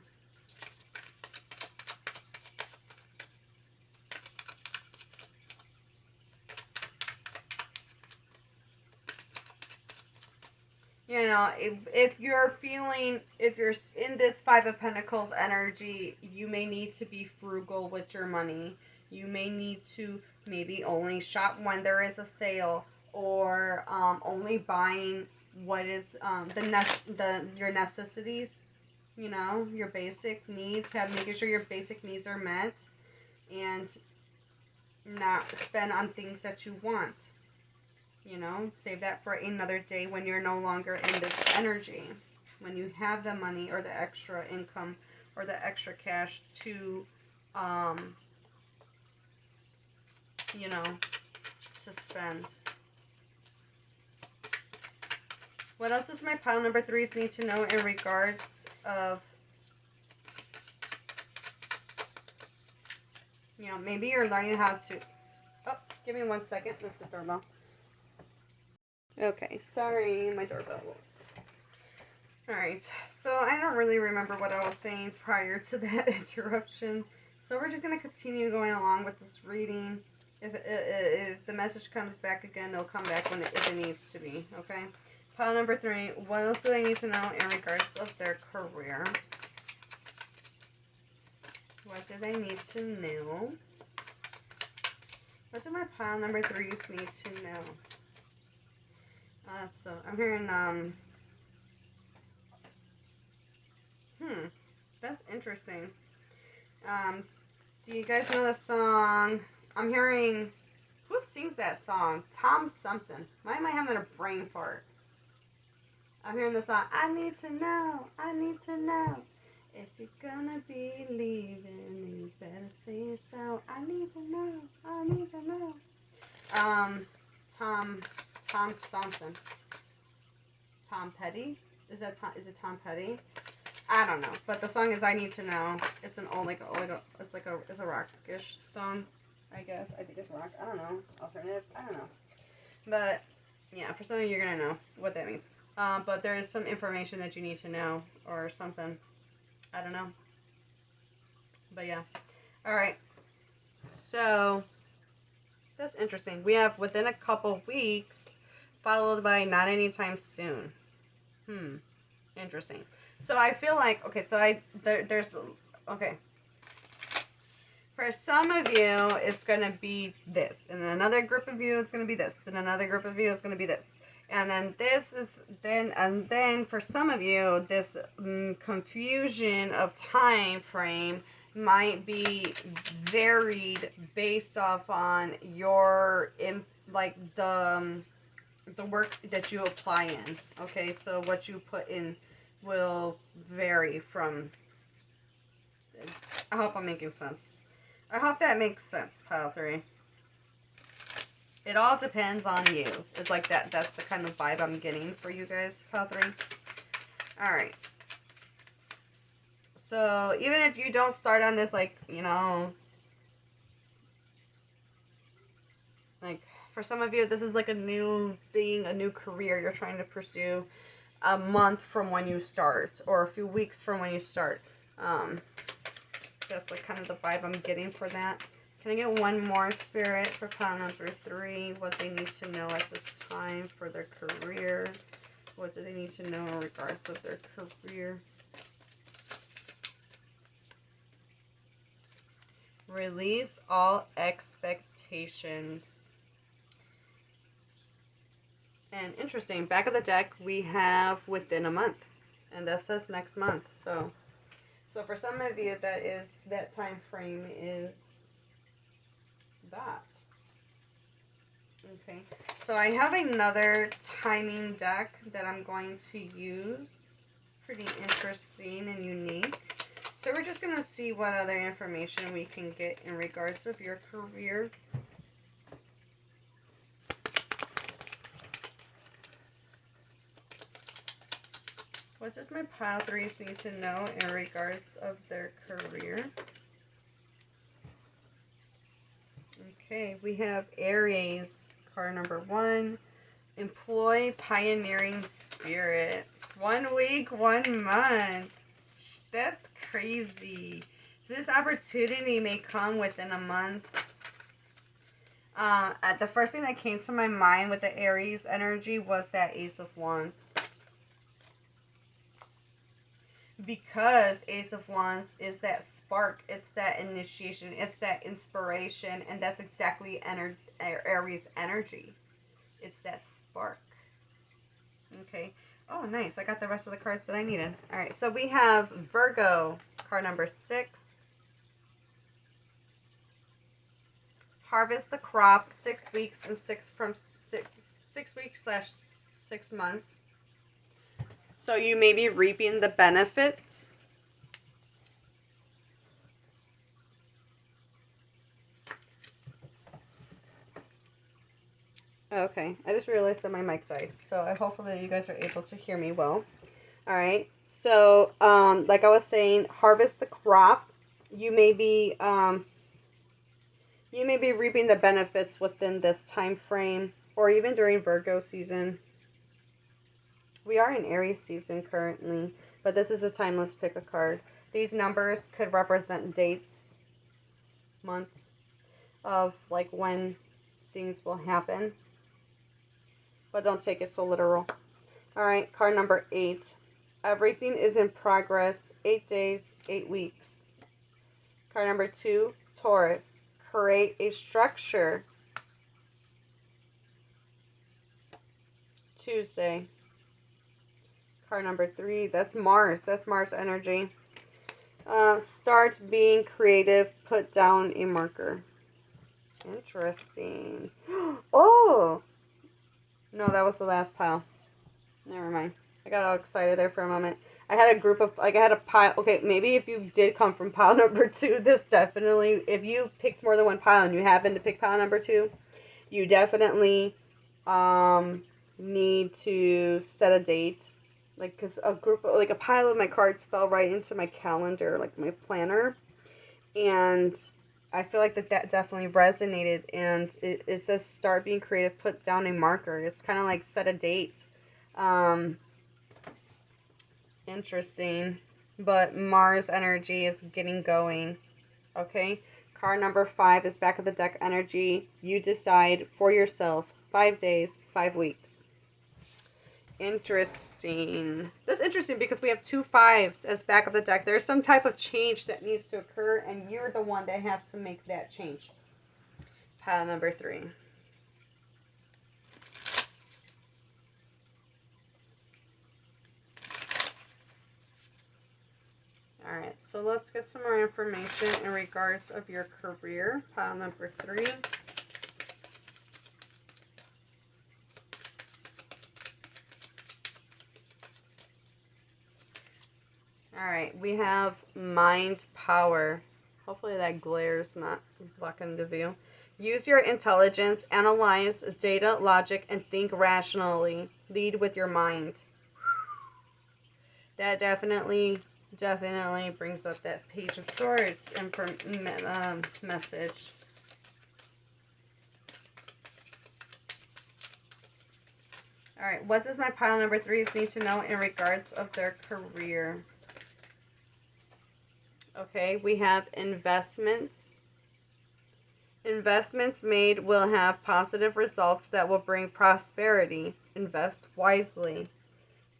A: You know, if you're in this Five of Pentacles energy, you may need to be frugal with your money. You may need to maybe only shop when there is a sale, or only buying what is your necessities, you know, your basic needs, making sure your basic needs are met, and not spend on things that you want. You know, save that for another day when you're no longer in this energy, when you have the money or the extra income or the extra cash to you know, to spend. What else does my pile number 3s need to know in regards of, you know, maybe you're learning how to, oh, give me 1 second, this is doorbell. Okay, sorry, my doorbell. Alright, so I don't really remember what I was saying prior to that interruption, so we're just going to continue going along with this reading. If the message comes back again, it'll come back if it needs to be, okay? Pile number 3, what else do they need to know in regards of their career? What do they need to know? What do my pile number 3s need to know? So I'm hearing, that's interesting. Do you guys know the song? I'm hearing, who sings that song? Tom something. Why am I having a brain fart? I'm hearing the song, I need to know, if you're gonna be leaving, you better say so. I need to know. Tom something. Tom Petty? Is it Tom Petty? I don't know, but the song is I Need to Know. It's an old, it's a rockish song, I guess. I think it's rock. I don't know. Alternative. I don't know. But yeah, for some of you, you're gonna know what that means. But there is some information that you need to know or something. I don't know. But yeah. All right. So that's interesting. We have within a couple weeks, followed by not anytime soon. Interesting. So I feel like, okay, so there's, okay. For some of you, it's going to be this. And another group of you, it's going to be this. And another group of you, it's going to be this. And then this is, and then for some of you, this confusion of time frame might be varied based off on your, the work that you apply in. Okay, so what you put in will vary from, I hope I'm making sense. I hope that makes sense, pile 3. It all depends on you. It's like that. That's the kind of vibe I'm getting for you guys, pile 3. Alright. So, even if you don't start on this, like, you know, like, for some of you, this is like a new thing, a new career you're trying to pursue. a month from when you start, or a few weeks from when you start. That's like kind of the vibe I'm getting for that. Can I get one more, Spirit, for pile number 3? What they need to know at this time for their career. What do they need to know in regards of their career? Release all expectations. And interesting, back of the deck, we have within a month. And that says next month. So for some of you, that time frame is that. Okay, so I have another timing deck that I'm going to use. It's pretty interesting and unique. So we're just going to see what other information we can get in regards of your career. What does my pile 3s need to know in regards of their career? Okay, we have Aries, card number 1. Employ pioneering spirit. 1 week, 1 month. That's crazy. So this opportunity may come within a month. The first thing that came to my mind with the Aries energy was that Ace of Wands. Because Ace of Wands is that spark, it's that initiation, it's that inspiration, and that's exactly Aries energy. It's that spark. Okay. Oh, nice. I got the rest of the cards that I needed. All right, so we have Virgo, card number 6. Harvest the crop, 6 weeks and 6 weeks / 6 months. So you may be reaping the benefits. Okay, I just realized that my mic died. So hopefully you guys are able to hear me well. All right. So, like I was saying, harvest the crop. You may be reaping the benefits within this time frame, or even during Virgo season. We are in Aries season currently, but this is a timeless pick a card. These numbers could represent dates, months of like when things will happen, but don't take it so literal. All right, card number 8. Everything is in progress. 8 days, 8 weeks. Card number 2, Taurus. Create a structure. Tuesday. Card number 3, that's Mars. That's Mars energy. Start being creative. Put down a marker. Interesting. Oh! No, that was the last pile. Never mind. I got all excited there for a moment. I had a group of, like, I had a pile. Okay, maybe if you did come from pile number 2, this definitely, if you picked more than one pile and you happen to pick pile number 2, you definitely need to set a date. Like, because a pile of my cards fell right into my calendar, like my planner. And I feel like that definitely resonated. And it says start being creative, put down a marker. It's kind of like set a date. Interesting. But Mars energy is getting going. Okay. Card number 5 is back of the deck energy. You decide for yourself. 5 days, 5 weeks. Interesting. That's interesting because we have 2 5s as back of the deck. There's some type of change that needs to occur, and you're the one that has to make that change. Pile number 3. Alright, so let's get some more information in regards of your career. Pile number 3. Alright, we have mind power. Hopefully that glare is not blocking the view. Use your intelligence, analyze data, logic, and think rationally. Lead with your mind. That definitely brings up that Page of Swords message. All right, what does my pile number 3s need to know in regards of their career? Okay, we have investments. Investments made will have positive results that will bring prosperity. Invest wisely.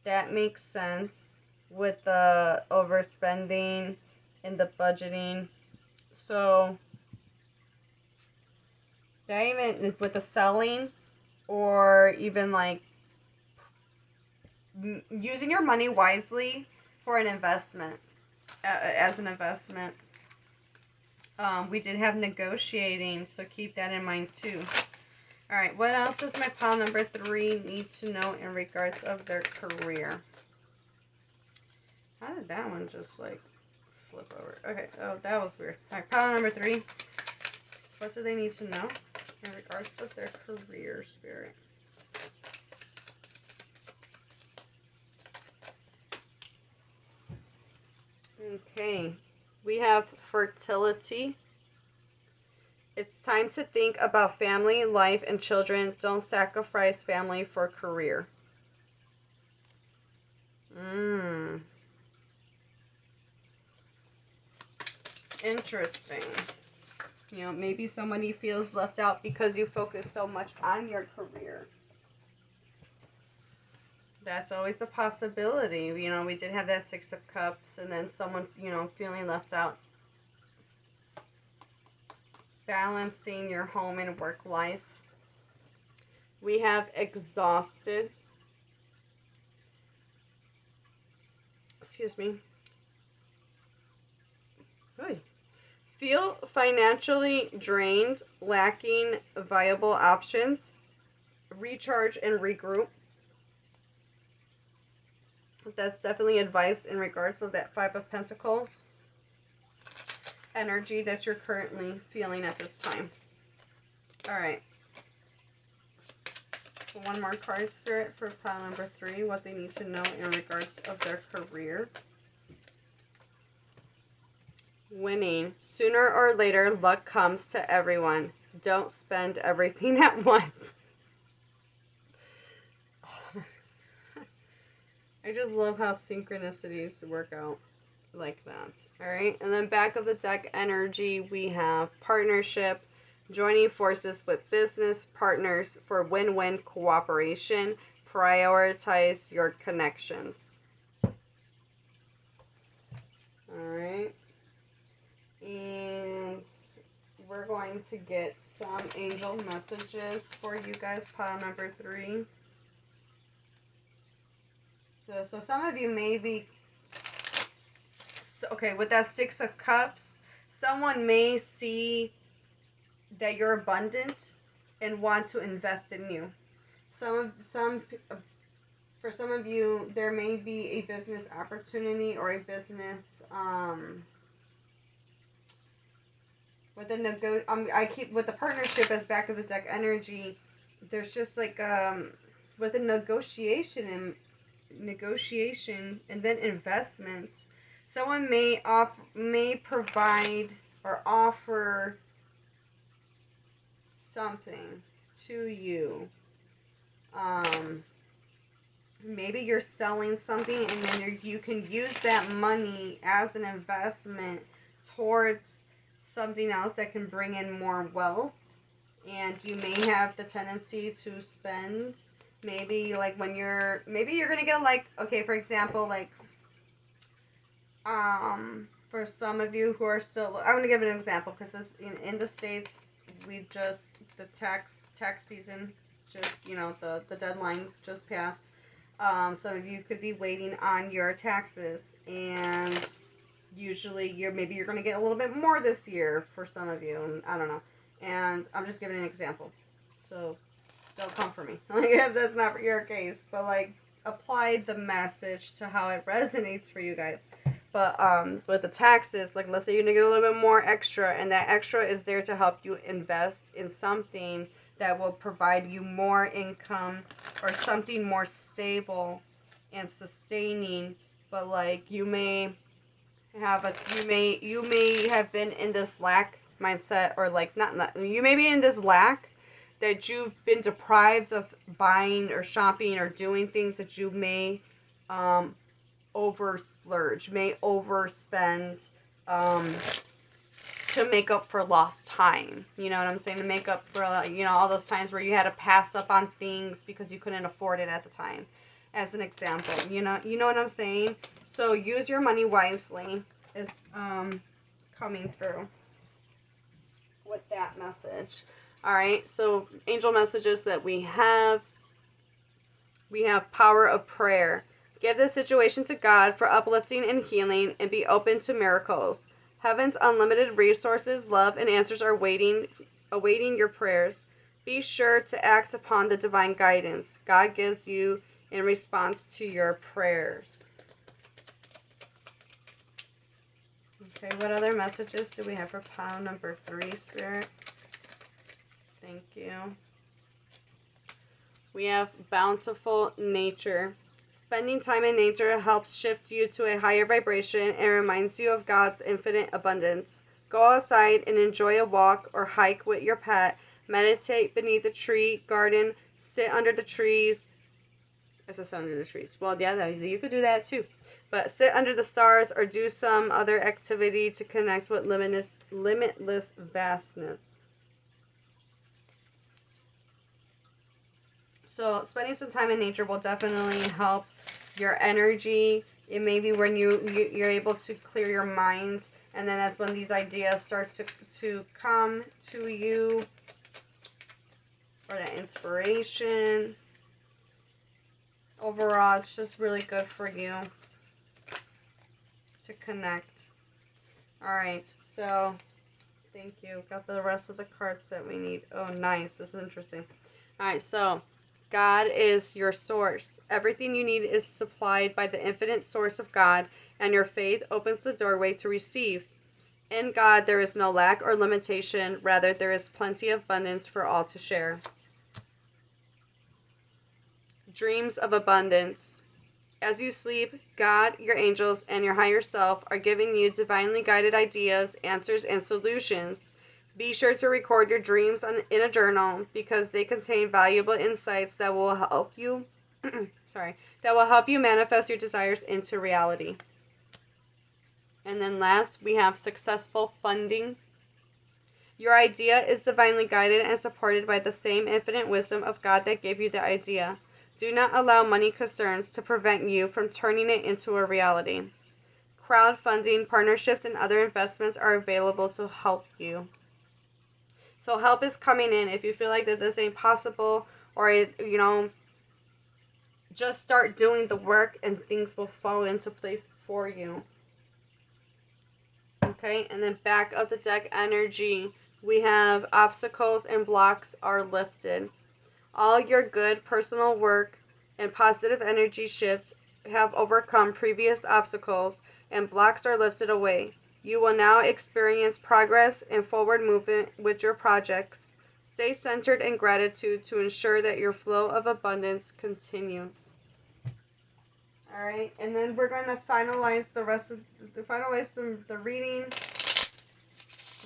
A: That makes sense with the overspending and the budgeting. So, that even with the selling or even like using your money wisely for an investment, as an investment. We did have negotiating, so keep that in mind too. All right, what else does my pile number 3 need to know in regards of their career? How did that one just like flip over? Okay, oh, that was weird. All right, pile number 3. What do they need to know in regards of their career, Spirit? Okay, we have fertility. It's time to think about family, life, and children. Don't sacrifice family for career. Interesting. You know, maybe somebody feels left out because you focus so much on your career. That's always a possibility. You know, we did have that 6 of Cups, and then someone, you know, feeling left out. Balancing your home and work life. We have exhausted. Excuse me. Good. Feel financially drained, lacking viable options. Recharge and regroup. That's definitely advice in regards of that 5 of Pentacles energy that you're currently feeling at this time. All right. So one more card, Spirit, for pile number 3, what they need to know in regards of their career. Winning. Sooner or later, luck comes to everyone. Don't spend everything at once. I just love how synchronicities work out like that. Alright, and then back of the deck energy, we have partnership, joining forces with business partners for win-win cooperation. Prioritize your connections. Alright. And we're going to get some angel messages for you guys, pile number 3. So some of you may be, okay, with that 6 of Cups, someone may see that you're abundant and want to invest in you. For some of you, there may be a business opportunity or a business, with the partnership as back of the deck energy. There's just like with a negotiation and then investment. Someone may provide or offer something to you. Maybe you're selling something and then you can use that money as an investment towards something else that can bring in more wealth. And you may have the tendency to spend. Maybe like maybe you're gonna get like, okay, for example, like for some of you who are still, I'm gonna give an example because this in the States, we just, the tax season just, you know, the deadline just passed. Some of you could be waiting on your taxes, and usually maybe you're gonna get a little bit more this year for some of you, and I don't know. And I'm just giving an example, so don't come for me like if that's not your case, but like apply the message to how it resonates for you guys. But with the taxes, like let's say you're gonna get a little bit more extra, and that extra is there to help you invest in something that will provide you more income or something more stable and sustaining. But like you may have been in this lack mindset, or like not you may be in this lack, that you've been deprived of buying or shopping or doing things that you may over splurge, may overspend to make up for lost time. You know what I'm saying? To make up for, all those times where you had to pass up on things because you couldn't afford it at the time. As an example, you know what I'm saying? So use your money wisely is coming through with that message. All right, so angel messages that we have power of prayer. Give the situation to God for uplifting and healing, and be open to miracles. Heaven's unlimited resources, love, and answers are awaiting your prayers. Be sure to act upon the divine guidance God gives you in response to your prayers. Okay, what other messages do we have for pile number 3, Spirit? Thank you. We have bountiful nature. Spending time in nature helps shift you to a higher vibration and reminds you of God's infinite abundance. Go outside and enjoy a walk or hike with your pet. Meditate beneath a tree, garden, sit under the trees. I said sit under the trees. Well, yeah, you could do that too. But sit under the stars or do some other activity to connect with limitless vastness. So spending some time in nature will definitely help your energy. It may be when you're able to clear your mind, and then that's when these ideas start to come to you, or that inspiration. Overall, it's just really good for you to connect. All right, so thank you. Got the rest of the cards that we need. Oh, nice. This is interesting. All right, so God is your source. Everything you need is supplied by the infinite source of God, and your faith opens the doorway to receive. In God, there is no lack or limitation. Rather, there is plenty of abundance for all to share. Dreams of abundance. As you sleep, God, your angels, and your higher self are giving you divinely guided ideas, answers, and solutions. Be sure to record your dreams in a journal because they contain valuable insights that will help you manifest your desires into reality. And then last, we have successful funding. Your idea is divinely guided and supported by the same infinite wisdom of God that gave you the idea. Do not allow money concerns to prevent you from turning it into a reality. Crowdfunding, partnerships, and other investments are available to help you. So help is coming in. If you feel like that this ain't possible, or just start doing the work and things will fall into place for you. Okay, and then back of the deck energy, we have obstacles and blocks are lifted. All your good personal work and positive energy shifts have overcome previous obstacles, and blocks are lifted away. You will now experience progress and forward movement with your projects. Stay centered in gratitude to ensure that your flow of abundance continues. All right, and then we're going to finalize the reading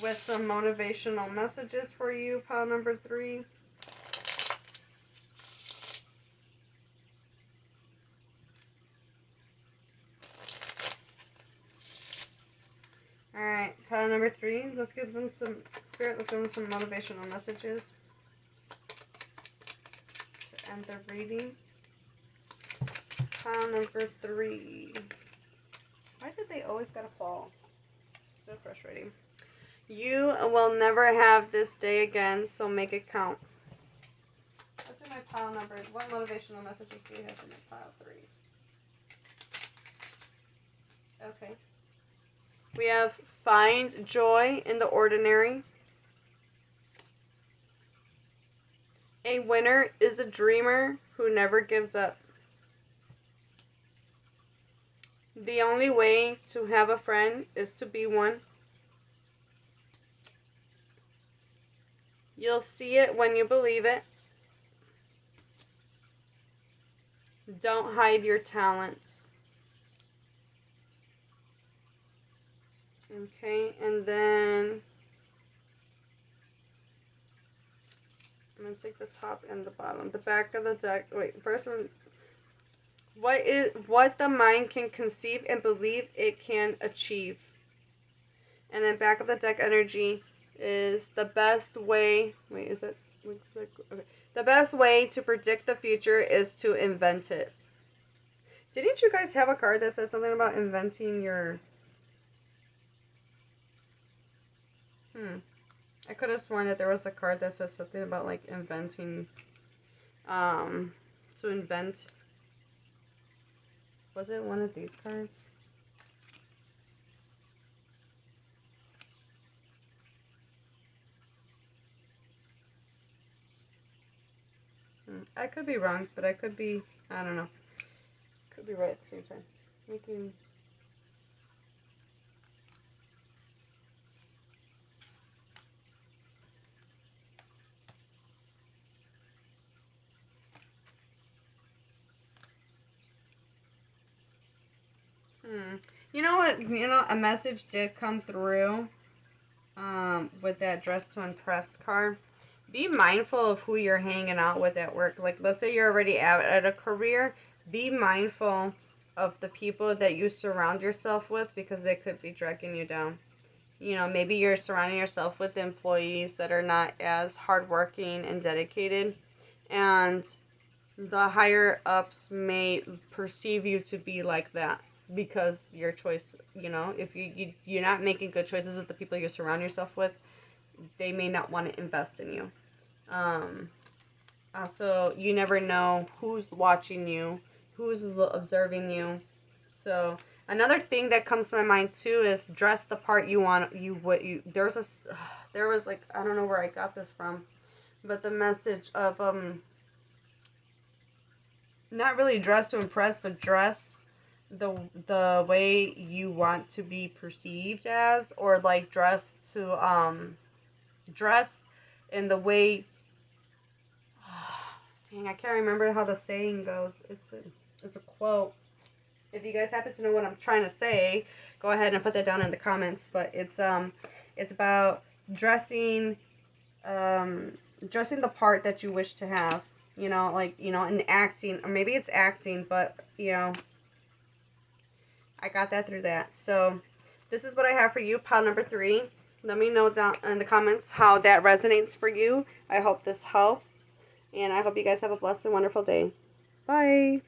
A: with some motivational messages for you, pile number 3. All right, pile number 3. Let's give them some motivational messages to end the reading. Pile number 3. Why did they always gotta fall? So frustrating. You will never have this day again, so make it count. What's in my pile numbers? What motivational messages do you have in my pile 3s? Okay. We have find joy in the ordinary. A winner is a dreamer who never gives up. The only way to have a friend is to be one. You'll see it when you believe it. Don't hide your talents. Okay, and then I'm going to take the top and the bottom. The back of the deck. Wait, first one. What the mind can conceive and believe it can achieve. And then back of the deck energy is the best way. Wait, is it? Okay. The best way to predict the future is to invent it. Didn't you guys have a card that says something about inventing your... I could have sworn that there was a card that says something about, like, inventing... to invent... Was it one of these cards? I could be wrong, but I could be... I don't know. Could be right at the same time. Making... You know what? You know, a message did come through with that Dress to Impress card. Be mindful of who you're hanging out with at work. Like, let's say you're already at a career. Be mindful of the people that you surround yourself with because they could be dragging you down. You know, maybe you're surrounding yourself with employees that are not as hardworking and dedicated. And the higher ups may perceive you to be like that because your choice, you know, if you're not making good choices with the people you surround yourself with, they may not want to invest in you. Also, you never know who's watching you, who's observing you. So another thing that comes to my mind too is dress the part you want. There was like, I don't know where I got this from, but the message of not really dress to impress, but dress the way you want to be perceived as, or like dress in the way. Dang, I can't remember how the saying goes. It's a quote. If you guys happen to know what I'm trying to say, go ahead and put that down in the comments. But it's about dressing the part that you wish to have. You know, like, you know, in acting, or maybe it's acting, but, you know, I got that through that. So, this is what I have for you, pile number 3. Let me know down in the comments how that resonates for you. I hope this helps, and I hope you guys have a blessed and wonderful day. Bye!